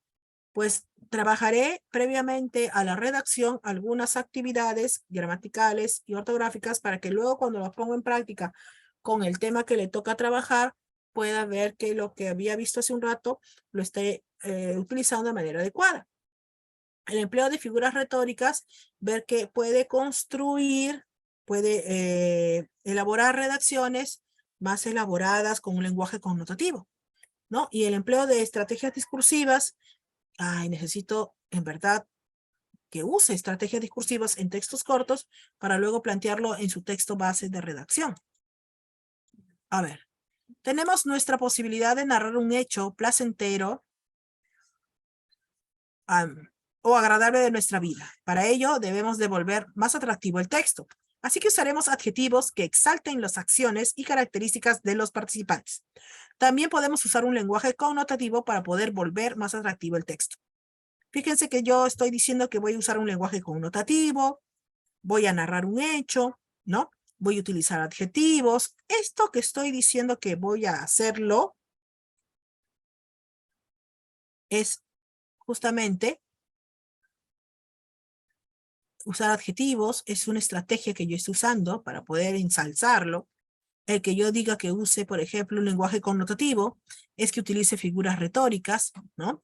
pues trabajaré previamente a la redacción algunas actividades gramaticales y ortográficas para que luego cuando las pongo en práctica con el tema que le toca trabajar, pueda ver que lo que había visto hace un rato lo esté utilizando de manera adecuada. El empleo de figuras retóricas, ver que puede construir, puede elaborar redacciones más elaboradas con un lenguaje connotativo, ¿no? Y el empleo de estrategias discursivas, necesito en verdad que use estrategias discursivas en textos cortos para luego plantearlo en su texto base de redacción. A ver, tenemos nuestra posibilidad de narrar un hecho placentero o agradable de nuestra vida. Para ello debemos devolver más atractivo el texto. Así que usaremos adjetivos que exalten las acciones y características de los participantes. También podemos usar un lenguaje connotativo para poder volver más atractivo el texto. Fíjense que yo estoy diciendo que voy a usar un lenguaje connotativo, voy a narrar un hecho, ¿no? Voy a utilizar adjetivos. Esto que estoy diciendo que voy a hacerlo es justamente usar adjetivos, es una estrategia que yo estoy usando para poder ensalzarlo. El que yo diga que use, por ejemplo, un lenguaje connotativo, es que utilice figuras retóricas, ¿no?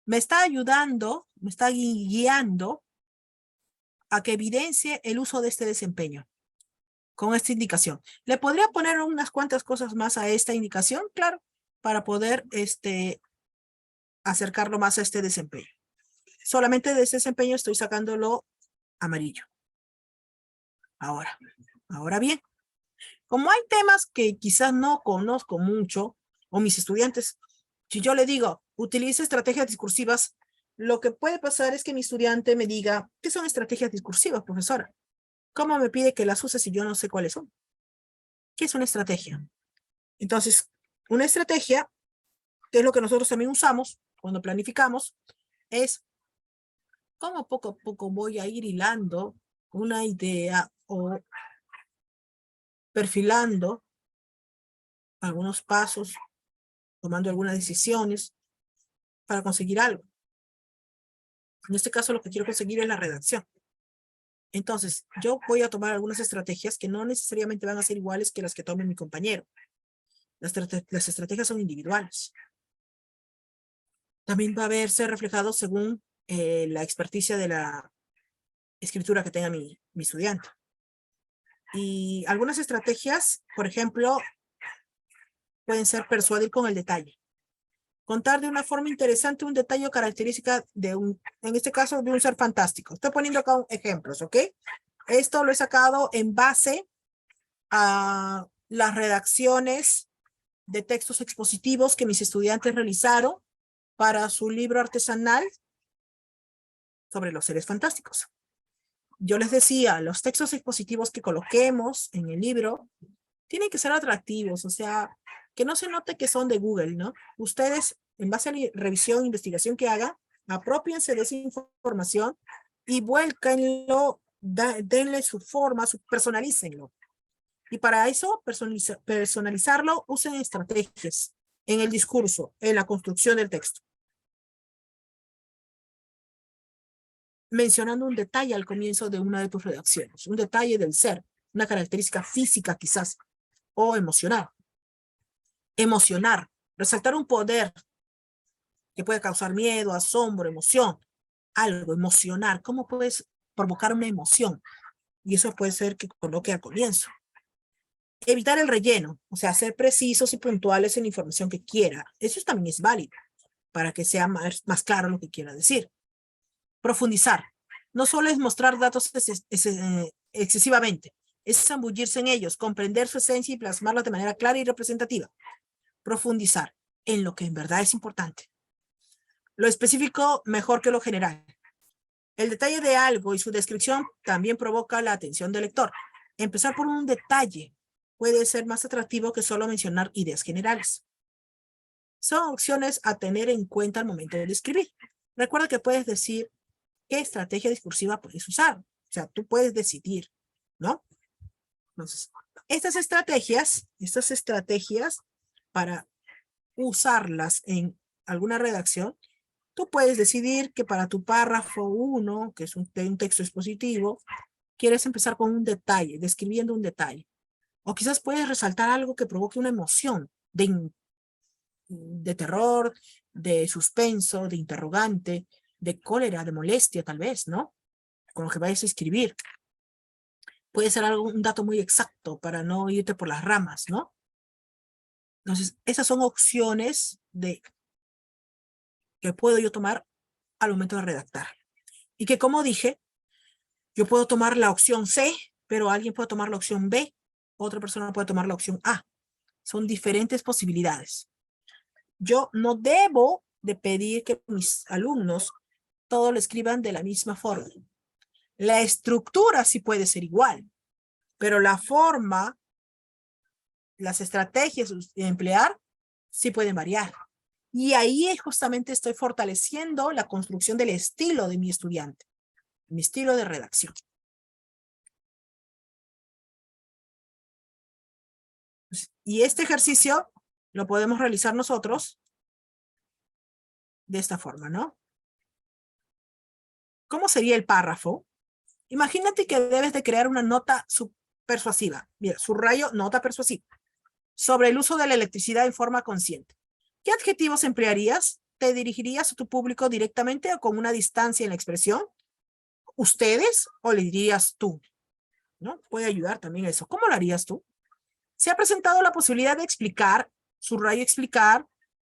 Me está ayudando, me está guiando a que evidencie el uso de este desempeño con esta indicación. ¿Le podría poner unas cuantas cosas más a esta indicación? Claro, para poder acercarlo más a este desempeño. Solamente de ese desempeño estoy sacándolo amarillo. Ahora bien, como hay temas que quizás no conozco mucho, o mis estudiantes, si yo le digo, utilice estrategias discursivas, lo que puede pasar es que mi estudiante me diga, ¿qué son estrategias discursivas, profesora? ¿Cómo me pide que las use si yo no sé cuáles son? ¿Qué es una estrategia? Entonces, una estrategia, que es lo que nosotros también usamos cuando planificamos, es cómo poco a poco voy a ir hilando una idea o perfilando algunos pasos, tomando algunas decisiones para conseguir algo. En este caso, lo que quiero conseguir es la redacción. Entonces, yo voy a tomar algunas estrategias que no necesariamente van a ser iguales que las que tome mi compañero. Las estrategias son individuales. También va a verse reflejado según la experticia de la escritura que tenga mi estudiante. Y algunas estrategias, por ejemplo, pueden ser persuadir con el detalle. Contar de una forma interesante un detalle o característica de en este caso, de un ser fantástico. Estoy poniendo acá ejemplos, ¿ok? Esto lo he sacado en base a las redacciones de textos expositivos que mis estudiantes realizaron para su libro artesanal sobre los seres fantásticos. Yo les decía, los textos expositivos que coloquemos en el libro tienen que ser atractivos, o sea, que no se note que son de Google, ¿no? Ustedes, en base a la revisión, investigación que hagan, apropiense de esa información y vuélquenlo, denle su forma, personalícenlo. Y para eso, personalizarlo, usen estrategias en el discurso, en la construcción del texto. Mencionando un detalle al comienzo de una de tus redacciones, un detalle del ser, una característica física quizás, o emocional. Emocionar, resaltar un poder que puede causar miedo, asombro, emoción, algo, emocionar. ¿Cómo puedes provocar una emoción? Y eso puede ser que coloque al comienzo. Evitar el relleno, o sea, ser precisos y puntuales en la información que quiera. Eso también es válido para que sea más claro lo que quiera decir. Profundizar. No solo es mostrar datos excesivamente, es zambullirse en ellos, comprender su esencia y plasmarla de manera clara y representativa. Profundizar en lo que en verdad es importante. Lo específico mejor que lo general. El detalle de algo y su descripción también provoca la atención del lector. Empezar por un detalle puede ser más atractivo que solo mencionar ideas generales. Son opciones a tener en cuenta al momento de escribir. Recuerda que puedes decir qué estrategia discursiva puedes usar. O sea, tú puedes decidir, ¿no? Entonces, estas estrategias para usarlas en alguna redacción, tú puedes decidir que para tu párrafo 1, que es un texto expositivo, quieres empezar con un detalle, describiendo un detalle. O quizás puedes resaltar algo que provoque una emoción de terror, de suspenso, de interrogante, de cólera, de molestia tal vez, ¿no? Con lo que vayas a escribir. Puede ser un dato muy exacto para no irte por las ramas, ¿no? Entonces, esas son opciones que puedo yo tomar al momento de redactar. Y que, como dije, yo puedo tomar la opción C, pero alguien puede tomar la opción B, otra persona puede tomar la opción A. Son diferentes posibilidades. Yo no debo de pedir que mis alumnos todo lo escriban de la misma forma. La estructura sí puede ser igual, pero la forma, las estrategias de emplear sí pueden variar. Y ahí justamente estoy fortaleciendo la construcción del estilo de mi estudiante, mi estilo de redacción. Y este ejercicio lo podemos realizar nosotros de esta forma, ¿no? ¿Cómo sería el párrafo? Imagínate que debes de crear una nota persuasiva. Mira, subrayo, nota persuasiva. Sobre el uso de la electricidad en forma consciente. ¿Qué adjetivos emplearías? ¿Te dirigirías a tu público directamente o con una distancia en la expresión? ¿Ustedes o le dirías tú? ¿No? Puede ayudar también eso. ¿Cómo lo harías tú? Se ha presentado la posibilidad de explicar, subrayo explicar,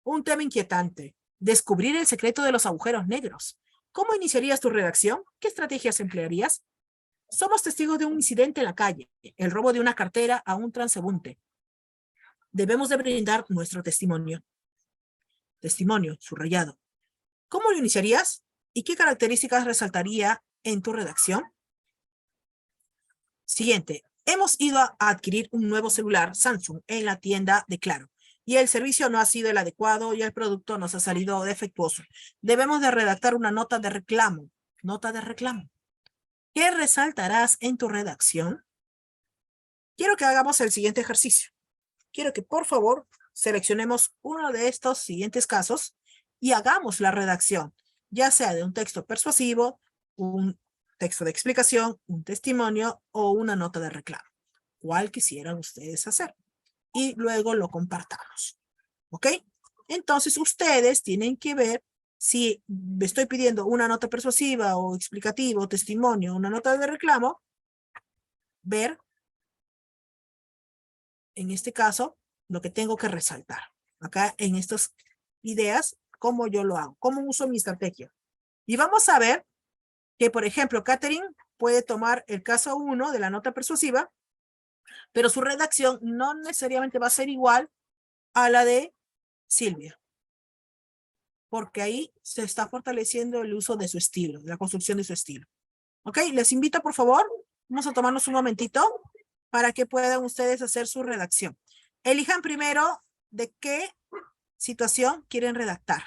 un tema inquietante. Descubrir el secreto de los agujeros negros. ¿Cómo iniciarías tu redacción? ¿Qué estrategias emplearías? Somos testigos de un incidente en la calle, el robo de una cartera a un transeúnte. Debemos de brindar nuestro testimonio. Testimonio, subrayado. ¿Cómo lo iniciarías? ¿Y qué características resaltaría en tu redacción? Siguiente. Hemos ido a adquirir un nuevo celular Samsung en la tienda de Claro y el servicio no ha sido el adecuado y el producto nos ha salido defectuoso. Debemos de redactar una nota de reclamo. Nota de reclamo. ¿Qué resaltarás en tu redacción? Quiero que hagamos el siguiente ejercicio. Quiero que, por favor, seleccionemos uno de estos siguientes casos y hagamos la redacción, ya sea de un texto persuasivo, un texto de explicación, un testimonio o una nota de reclamo. ¿Cuál quisieran ustedes hacer? Y luego lo compartamos. ¿Ok? Entonces, ustedes tienen que ver si estoy pidiendo una nota persuasiva o explicativa o testimonio, una nota de reclamo, ver en este caso, lo que tengo que resaltar. Acá en estas ideas, cómo yo lo hago, cómo uso mi estrategia. Y vamos a ver que, por ejemplo, Catherine puede tomar el caso 1 de la nota persuasiva, pero su redacción no necesariamente va a ser igual a la de Silvia. Porque ahí se está fortaleciendo el uso de su estilo, la construcción de su estilo. ¿Ok? Les invito, por favor, vamos a tomarnos un momentito para que puedan ustedes hacer su redacción. Elijan primero de qué situación quieren redactar.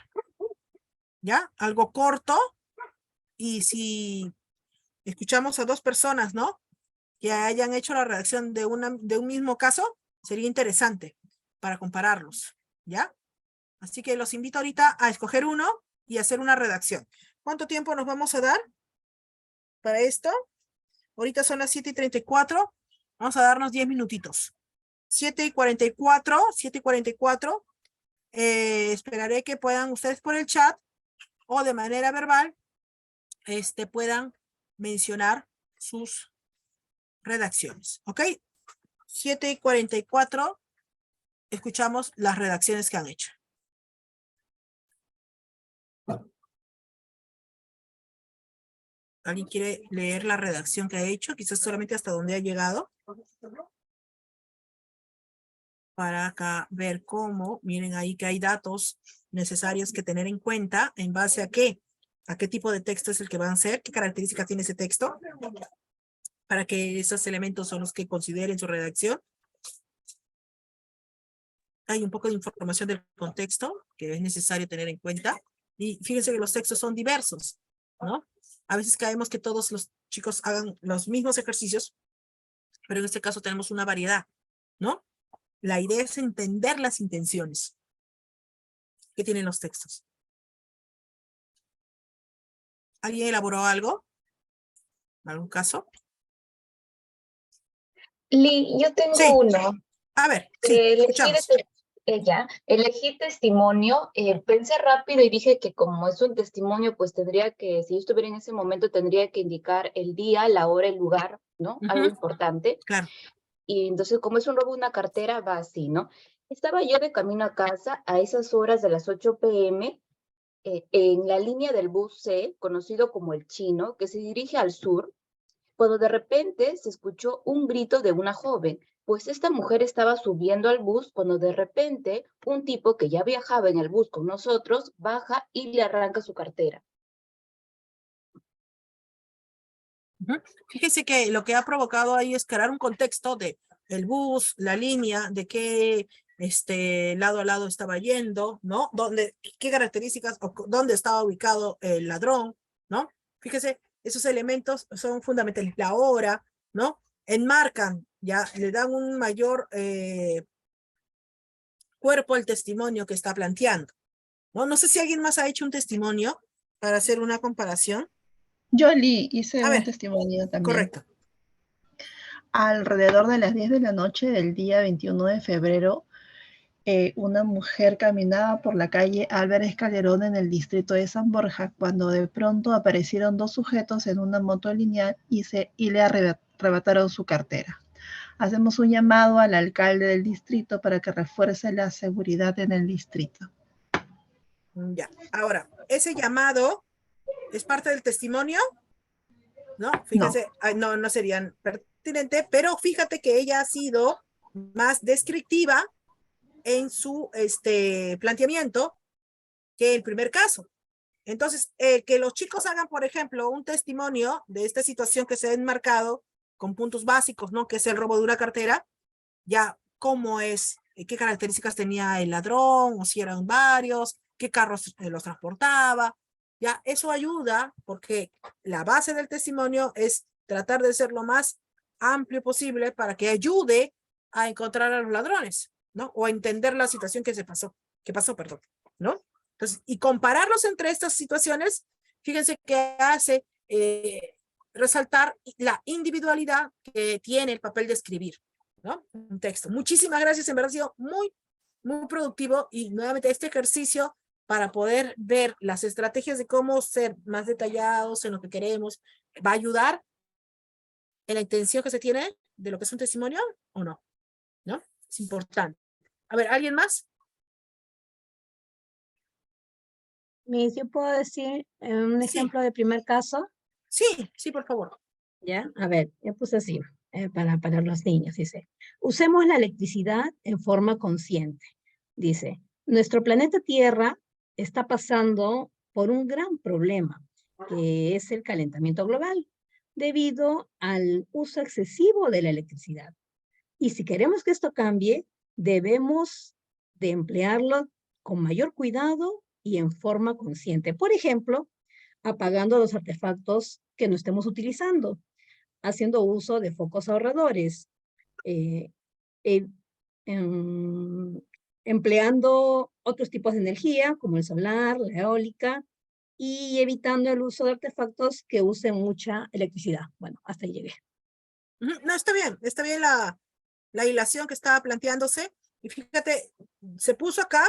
¿Ya? Algo corto. Y si escuchamos a dos personas, ¿no? Que hayan hecho la redacción de un mismo caso, sería interesante para compararlos. ¿Ya? Así que los invito ahorita a escoger uno y hacer una redacción. ¿Cuánto tiempo nos vamos a dar para esto? Ahorita son las 7:34. Vamos a darnos 10 minutitos. 7:44. Esperaré que puedan ustedes por el chat o de manera verbal puedan mencionar sus redacciones. ¿Ok? 7:44, escuchamos las redacciones que han hecho. ¿Alguien quiere leer la redacción que ha hecho? Quizás solamente hasta donde ha llegado. Para acá ver cómo, miren ahí que hay datos necesarios que tener en cuenta en base a qué tipo de texto es el que van a ser, qué características tiene ese texto, para que esos elementos son los que consideren su redacción. Hay un poco de información del contexto que es necesario tener en cuenta. Y fíjense que los textos son diversos, ¿no? A veces caemos que todos los chicos hagan los mismos ejercicios, pero en este caso tenemos una variedad, ¿no? La idea es entender las intenciones que tienen los textos. ¿Alguien elaboró algo? ¿Algún caso? Lee, yo tengo Sí. uno. A ver, sí, escuchamos. Elegí testimonio, pensé rápido y dije que como es un testimonio, pues tendría que, si yo estuviera en ese momento, tendría que indicar el día, la hora, el lugar, ¿no? Algo importante. Claro. Y entonces, como es un robo de una cartera, va así, ¿no? Estaba yo de camino a casa a esas horas de las 8 p.m. En la línea del bus C, conocido como el Chino, que se dirige al sur, cuando de repente se escuchó un grito de una joven, pues esta mujer estaba subiendo al bus cuando de repente un tipo que ya viajaba en el bus con nosotros baja y le arranca su cartera. Fíjense que lo que ha provocado ahí es crear un contexto de el bus, la línea, de qué lado a lado estaba yendo, ¿no? Qué características, o dónde estaba ubicado el ladrón, ¿no? Fíjese, esos elementos son fundamentales. La hora, ¿no? Enmarcan, ya le dan un mayor cuerpo al testimonio que está planteando, ¿no? No sé si alguien más ha hecho un testimonio para hacer una comparación. Yo hice A un ver, testimonio también. correcto. Alrededor de las 10 de la noche del día 21 de febrero, una mujer caminaba por la calle Álvarez Calderón en el distrito de San Borja cuando de pronto aparecieron dos sujetos en una moto lineal y le arrebataron su cartera. Hacemos un llamado al alcalde del distrito para que refuerce la seguridad en el distrito. Ya, ahora, ese llamado es parte del testimonio, ¿no? Fíjese, no serían pertinente, pero fíjate que ella ha sido más descriptiva en su planteamiento que el primer caso. Entonces, que los chicos hagan, por ejemplo, un testimonio de esta situación que se ha enmarcado con puntos básicos, ¿no? Que es el robo de una cartera, ya cómo es, qué características tenía el ladrón, o si eran varios, qué carros los transportaba, ya eso ayuda porque la base del testimonio es tratar de ser lo más amplio posible para que ayude a encontrar a los ladrones, ¿no? O a entender la situación que pasó, perdón, ¿no? Entonces, y compararlos entre estas situaciones, fíjense que hace resaltar la individualidad que tiene el papel de escribir, ¿no? Un texto. Muchísimas gracias, en verdad ha sido muy, muy productivo y nuevamente este ejercicio para poder ver las estrategias de cómo ser más detallados en lo que queremos, va a ayudar en la intención que se tiene de lo que es un testimonio o no, ¿no? Es importante. A ver, ¿alguien más? Miss, ¿yo puedo decir un ejemplo de primer caso? Sí, por favor. ¿Ya? A ver, yo puse así, para los niños, dice. Usemos la electricidad en forma consciente. Dice, nuestro planeta Tierra está pasando por un gran problema, que es el calentamiento global, debido al uso excesivo de la electricidad. Y si queremos que esto cambie, debemos de emplearlo con mayor cuidado y en forma consciente. Por ejemplo, apagando los artefactos que no estemos utilizando, haciendo uso de focos ahorradores, empleando otros tipos de energía, como el solar, la eólica, y evitando el uso de artefactos que usen mucha electricidad. Bueno, hasta ahí llegué. No, está bien la hilación que estaba planteándose. Y fíjate, se puso acá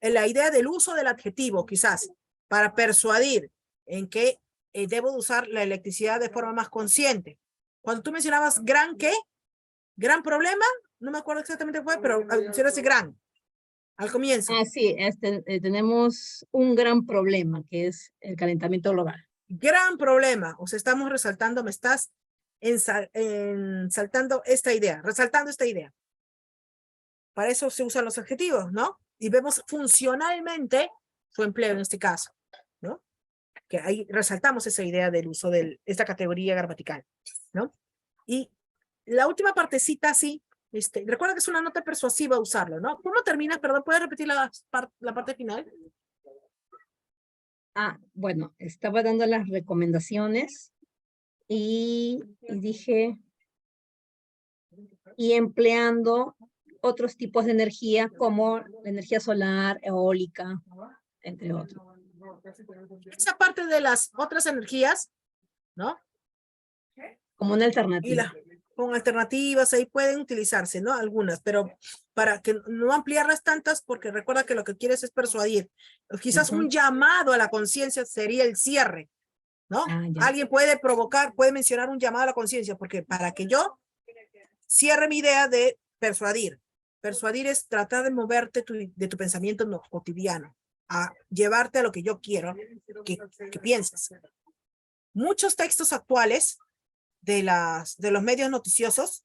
la idea del uso del adjetivo, quizás, para persuadir en que debo usar la electricidad de forma más consciente. Cuando tú mencionabas gran qué, Gran problema, no me acuerdo exactamente qué fue, pero mencionó ese gran al comienzo. Ah, sí, tenemos un gran problema que es el calentamiento global. Gran problema, o sea, estamos resaltando, me estás resaltando esta idea. Para eso se usan los adjetivos, ¿no? Y vemos funcionalmente su empleo en este caso, ¿no? Que ahí resaltamos esa idea del uso de esta categoría gramatical, ¿no? Y la última partecita, sí, recuerda que es una nota persuasiva usarlo, ¿no? ¿Cómo termina? Perdón, ¿puedes repetir la parte final? Ah, bueno, estaba dando las recomendaciones y dije, y empleando otros tipos de energía como la energía solar, eólica, entre otros. Esa parte de las otras energías, ¿no? Como una Y alternativa. con alternativas ahí pueden utilizarse, ¿no? Algunas, pero para que no ampliarlas tantas, porque recuerda que lo que quieres es persuadir. Quizás un llamado a la conciencia sería el cierre, ¿no? Ah, ya. Alguien puede puede mencionar un llamado a la conciencia, porque para que yo cierre mi idea de persuadir. Persuadir es tratar de moverte de tu pensamiento cotidiano a llevarte a lo que yo quiero que pienses. Muchos textos actuales de los medios noticiosos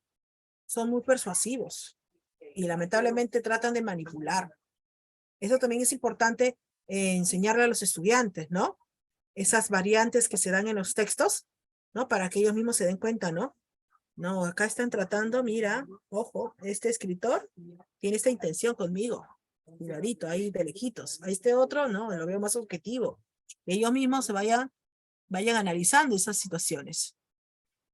son muy persuasivos y lamentablemente tratan de manipular. Eso también es importante enseñarle a los estudiantes, ¿no? Esas variantes que se dan en los textos, ¿no? Para que ellos mismos se den cuenta, ¿no? No, acá están tratando, mira, ojo, este escritor tiene esta intención conmigo. Cuidadito, ahí de lejitos. A este otro, no, lo veo más objetivo. Ellos mismos se vayan analizando esas situaciones.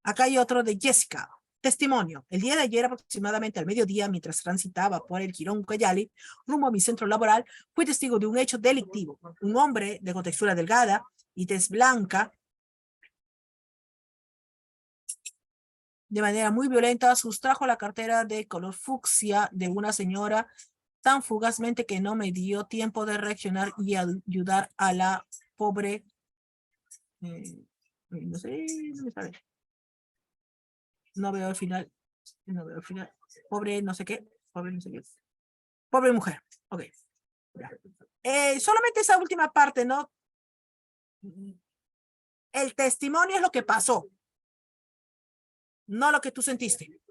Acá hay otro de Jessica. Testimonio. El día de ayer, aproximadamente al mediodía, mientras transitaba por el Jirón Ucayali, rumbo a mi centro laboral, fui testigo de un hecho delictivo. Un hombre de contextura delgada y tez blanca, de manera muy violenta, sustrajo la cartera de color fucsia de una señora tan fugazmente que no me dio tiempo de reaccionar y ayudar a la pobre... no sé, no me sale. No veo al final. No veo al final. Pobre no sé qué. Pobre no sé qué. Pobre mujer. Ok. Ya. Solamente esa última parte, ¿no? El testimonio es lo que pasó. No lo que tú sentiste.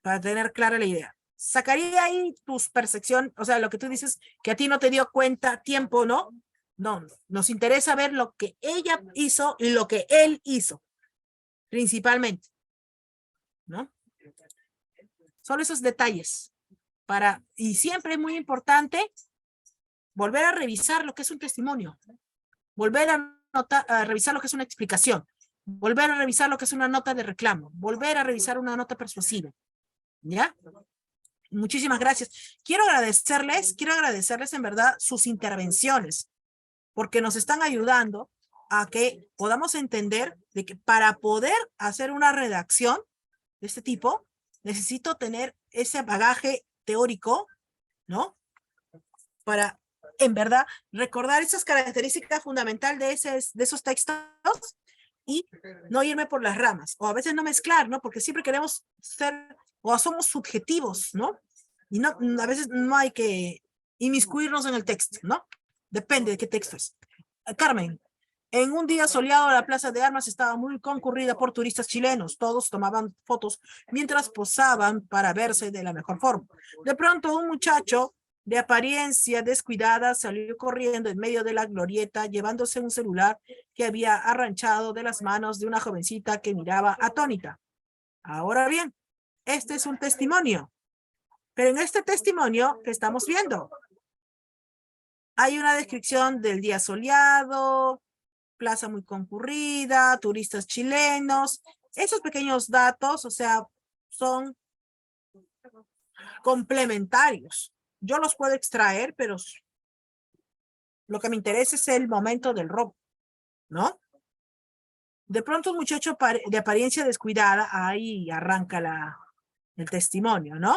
Para tener clara la idea. Sacaría ahí tus percepciones, o sea, lo que tú dices que a ti no te dio cuenta tiempo, ¿no? No, nos interesa ver lo que ella hizo y lo que él hizo, principalmente, ¿no? Solo esos detalles. Y siempre es muy importante volver a revisar lo que es un testimonio, volver a revisar lo que es una explicación, volver a revisar lo que es una nota de reclamo, volver a revisar una nota persuasiva, ¿ya? Muchísimas gracias. Quiero agradecerles en verdad sus intervenciones, porque nos están ayudando a que podamos entender de que para poder hacer una redacción de este tipo, necesito tener ese bagaje teórico, ¿no? Para, en verdad, recordar esas características fundamentales de esos textos y no irme por las ramas, o a veces no mezclar, ¿no? Porque siempre queremos ser, o somos subjetivos, ¿no? Y no, a veces no hay que inmiscuirnos en el texto, ¿no? Depende de qué texto es. Carmen, en un día soleado la Plaza de Armas estaba muy concurrida por turistas chilenos. Todos tomaban fotos mientras posaban para verse de la mejor forma. De pronto un muchacho de apariencia descuidada salió corriendo en medio de la glorieta llevándose un celular que había arranchado de las manos de una jovencita que miraba atónita. Ahora bien, este es un testimonio. Pero en este testimonio que estamos viendo, hay una descripción del día soleado, plaza muy concurrida, turistas chilenos. Esos pequeños datos, o sea, son complementarios. Yo los puedo extraer, pero lo que me interesa es el momento del robo, ¿no? De pronto un muchacho de apariencia descuidada, ahí arranca el testimonio, ¿no?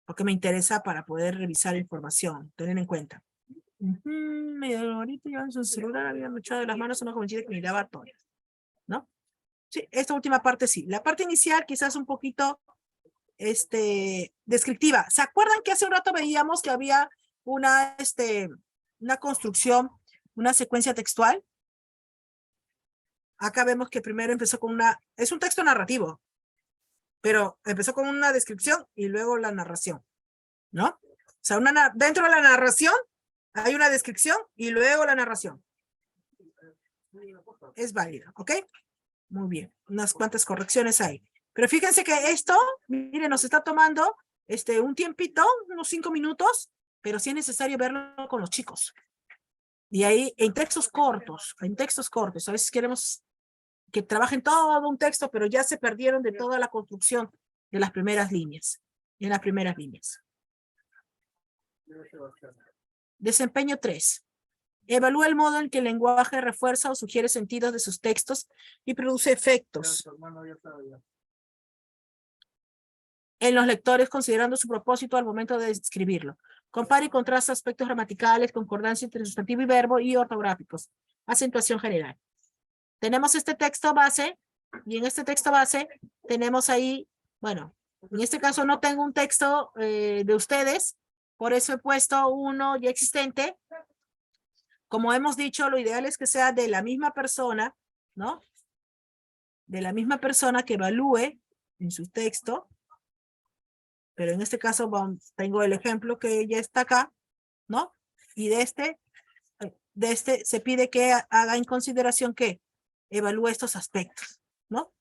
Porque me interesa para poder revisar la información, tener en cuenta. Medio ahorita llevan su celular, había echado de las manos a una jovencita que miraba a todas, ¿no? Sí, esta última parte sí. La parte inicial quizás un poquito descriptiva. ¿Se acuerdan que hace un rato veíamos que había una construcción, una secuencia textual? Acá vemos que primero empezó con es un texto narrativo, pero empezó con una descripción y luego la narración, ¿no? O sea, dentro de la narración hay una descripción y luego la narración. Es válido, ¿ok? Muy bien, unas cuantas correcciones hay. Pero fíjense que esto, miren, nos está tomando un tiempito, unos 5 minutos, pero sí es necesario verlo con los chicos. Y ahí en textos cortos, a veces queremos que trabajen todo un texto, pero ya se perdieron de toda la construcción de las primeras líneas. En las primeras líneas. Desempeño 3. Evalúa el modo en que el lenguaje refuerza o sugiere sentidos de sus textos y produce efectos en los lectores considerando su propósito al momento de escribirlo. Compara y contrasta aspectos gramaticales, concordancia entre sustantivo y verbo y ortográficos. Acentuación general. Tenemos este texto base y en este texto base tenemos ahí, bueno, en este caso no tengo un texto de ustedes, por eso he puesto uno ya existente. Como hemos dicho, lo ideal es que sea de la misma persona, ¿no? De la misma persona que evalúe en su texto. Pero en este caso tengo el ejemplo que ya está acá, ¿no? Y de este se pide que haga en consideración que evalúe estos aspectos, ¿no?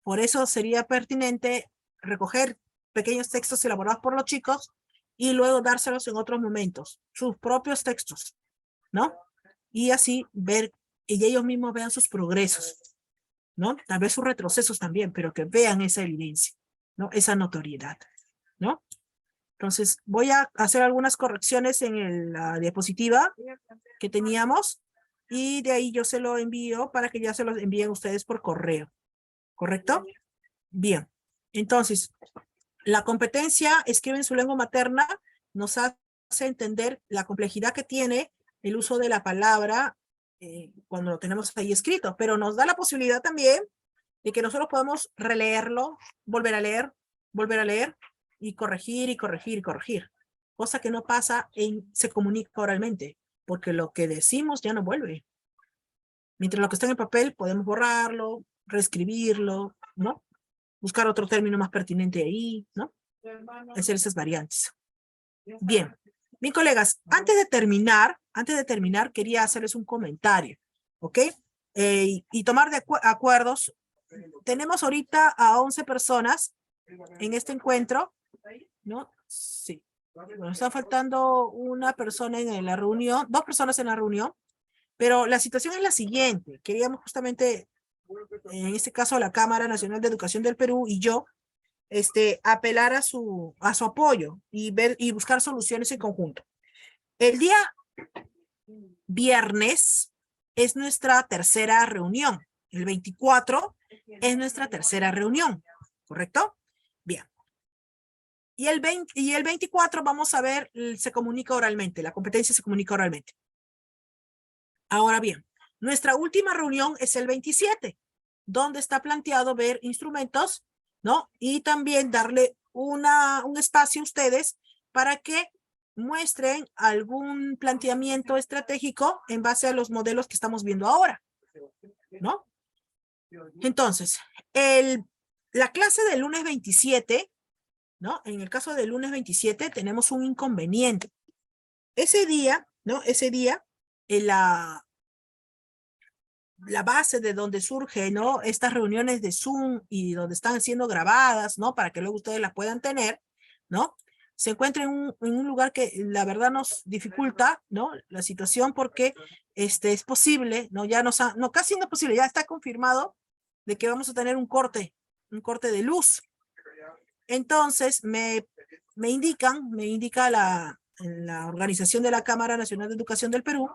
Por eso sería pertinente recoger pequeños textos elaborados por los chicos y luego dárselos en otros momentos, sus propios textos, ¿no? Y así ver, y ellos mismos vean sus progresos, ¿no? Tal vez sus retrocesos también, pero que vean esa evidencia, ¿no? Esa notoriedad, ¿no? Entonces, voy a hacer algunas correcciones en la diapositiva que teníamos y de ahí yo se lo envío para que ya se los envíen ustedes por correo, ¿correcto? Bien, entonces, la competencia escribe en su lengua materna nos hace entender la complejidad que tiene el uso de la palabra cuando lo tenemos ahí escrito, pero nos da la posibilidad también de que nosotros podamos releerlo, volver a leer y corregir y corregir y corregir, cosa que no pasa se comunica oralmente, porque lo que decimos ya no vuelve. Mientras lo que está en el papel podemos borrarlo, reescribirlo, ¿no? Buscar otro término más pertinente ahí, ¿no? Hacer esas variantes. Bien, mis colegas, antes de terminar, quería hacerles un comentario, ¿ok? Y tomar de acuerdos. Tenemos ahorita a 11 personas en este encuentro, ¿no? Sí. Bueno, está faltando una persona en la reunión, 2 personas en la reunión, pero la situación es la siguiente. Queríamos justamente, en este caso, a la Cámara Nacional de Educación del Perú y yo, apelar a su apoyo y buscar soluciones en conjunto. El día viernes es nuestra tercera reunión. El 24 es nuestra tercera reunión, ¿correcto? Bien. Y el 24 vamos a ver, se comunica oralmente, la competencia se comunica oralmente. Ahora bien, nuestra última reunión es el 27, donde está planteado ver instrumentos, ¿no? Y también darle un espacio a ustedes para que muestren algún planteamiento estratégico en base a los modelos que estamos viendo ahora, ¿no? Entonces, la clase del lunes 27, ¿no? En el caso del lunes 27 tenemos un inconveniente. Ese día, ¿no? Ese día, la base de donde surge, ¿no? Estas reuniones de Zoom y donde están siendo grabadas, ¿no? Para que luego ustedes las puedan tener, ¿no? Se encuentra en un lugar que la verdad nos dificulta, ¿no? La situación porque es posible, ¿no? Ya no, casi no es posible, ya está confirmado de que vamos a tener un corte de luz. Entonces, me indica la organización de la Cámara Nacional de Educación del Perú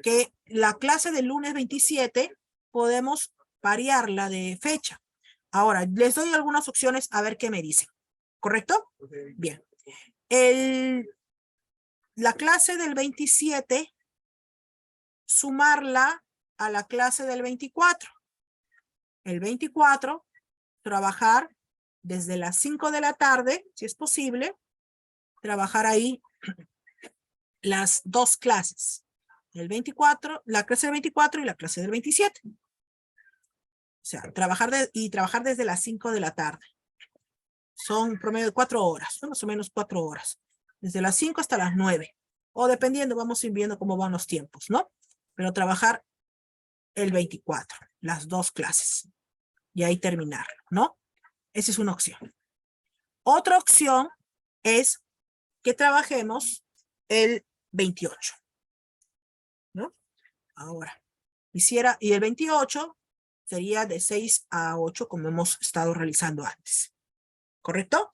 que la clase del lunes 27 podemos variarla de fecha. Ahora, les doy algunas opciones a ver qué me dicen. ¿Correcto? Okay. Bien. La clase del 27, sumarla a la clase del 24. El 24, trabajar desde las 5 de la tarde, si es posible, trabajar ahí las dos clases. El 24, la clase del 24 y la clase del 27. O sea, trabajar desde las 5 de la tarde. Son promedio de 4 horas, ¿no? Más o menos 4 horas. Desde las 5 hasta las 9. O dependiendo, vamos a ir viendo cómo van los tiempos, ¿no? Pero trabajar el 24, las dos clases. Y ahí terminar, ¿no? Esa es una opción. Otra opción es que trabajemos el 28, ¿no? Ahora, y el 28 sería de 6 a 8 como hemos estado realizando antes. ¿Correcto?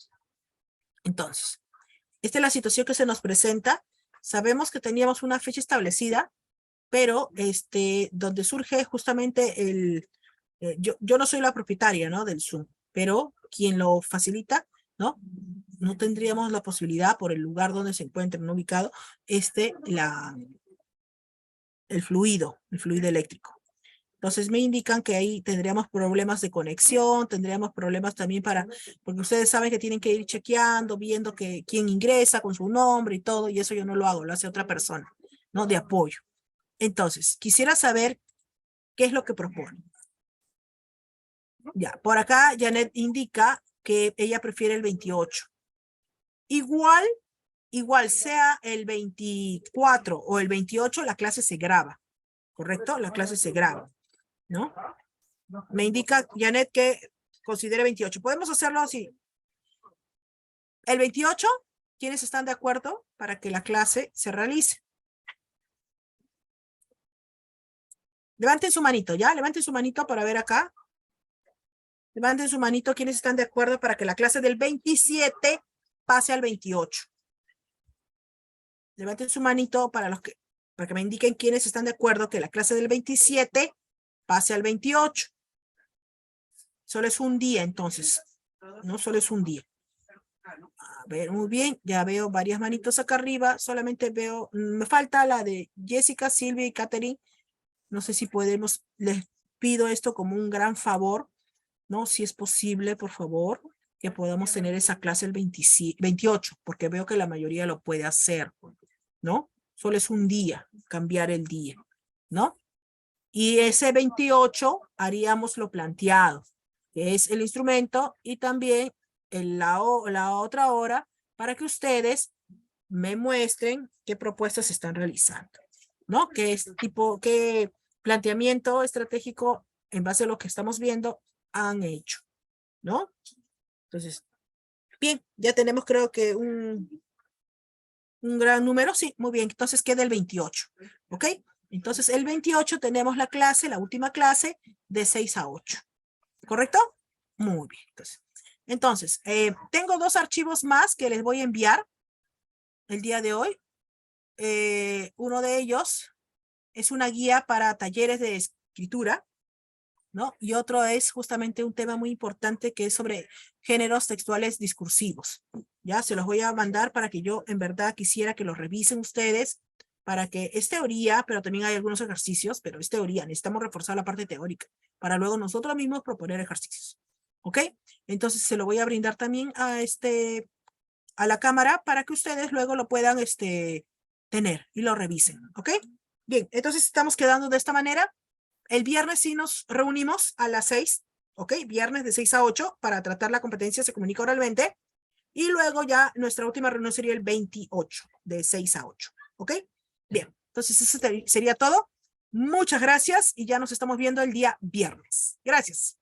Entonces, esta es la situación que se nos presenta. Sabemos que teníamos una fecha establecida, pero donde surge justamente yo no soy la propietaria, ¿no? Del Zoom, pero quien lo facilita, ¿no? No tendríamos la posibilidad por el lugar donde se encuentren ubicado el fluido eléctrico. Entonces me indican que ahí tendríamos problemas de conexión, tendríamos problemas también porque ustedes saben que tienen que ir chequeando, viendo quién ingresa con su nombre y todo, y eso yo no lo hago, lo hace otra persona, ¿no? De apoyo. Entonces, quisiera saber qué es lo que propone. Ya, por acá Janet indica que ella prefiere el 28. Igual sea el 24 o el 28, la clase se graba, ¿correcto? La clase se graba, ¿no? Me indica Janet que considere 28. Podemos hacerlo así. El 28, ¿quiénes están de acuerdo para que la clase se realice? Levanten su manito, ¿ya? Levanten su manito para ver acá. Levanten su manito quienes están de acuerdo para que la clase del 27 pase al 28. Levanten su manito para que me indiquen quiénes están de acuerdo que la clase del 27 pase al 28. Solo es un día, entonces. No solo es un día. A ver, muy bien. Ya veo varias manitos acá arriba. Solamente veo, me falta la de Jessica, Silvia y Catherine. No sé si podemos, les pido esto como un gran favor, ¿no? Si es posible, por favor, que podamos tener esa clase el 28, porque veo que la mayoría lo puede hacer, ¿no? Solo es un día, cambiar el día, ¿no? Y ese 28 haríamos lo planteado, que es el instrumento y también la otra hora para que ustedes me muestren qué propuestas están realizando, ¿no? Qué planteamiento estratégico en base a lo que estamos viendo han hecho, ¿no? Entonces, bien, ya tenemos creo que un gran número, sí, muy bien, entonces queda el 28, ¿ok? Entonces el 28 tenemos la última clase de 6 a 8, ¿correcto? Muy bien, entonces tengo 2 archivos más que les voy a enviar el día de hoy. Uno de ellos es una guía para talleres de escritura, ¿no? Y otro es justamente un tema muy importante que es sobre géneros textuales discursivos. Ya se los voy a mandar para que yo en verdad quisiera que los revisen ustedes, para que es teoría, pero también hay algunos ejercicios, pero es teoría, necesitamos reforzar la parte teórica para luego nosotros mismos proponer ejercicios. ¿Ok? Entonces se lo voy a brindar también a la cámara para que ustedes luego lo puedan tener y lo revisen. ¿Ok? Bien, entonces estamos quedando de esta manera. El viernes sí nos reunimos a las 6, ¿ok? Viernes de 6 a 8 para tratar la competencia se comunica oralmente. Y luego ya nuestra última reunión sería el 28, de 6 a 8, ¿ok? Bien, entonces eso sería todo. Muchas gracias y ya nos estamos viendo el día viernes. Gracias.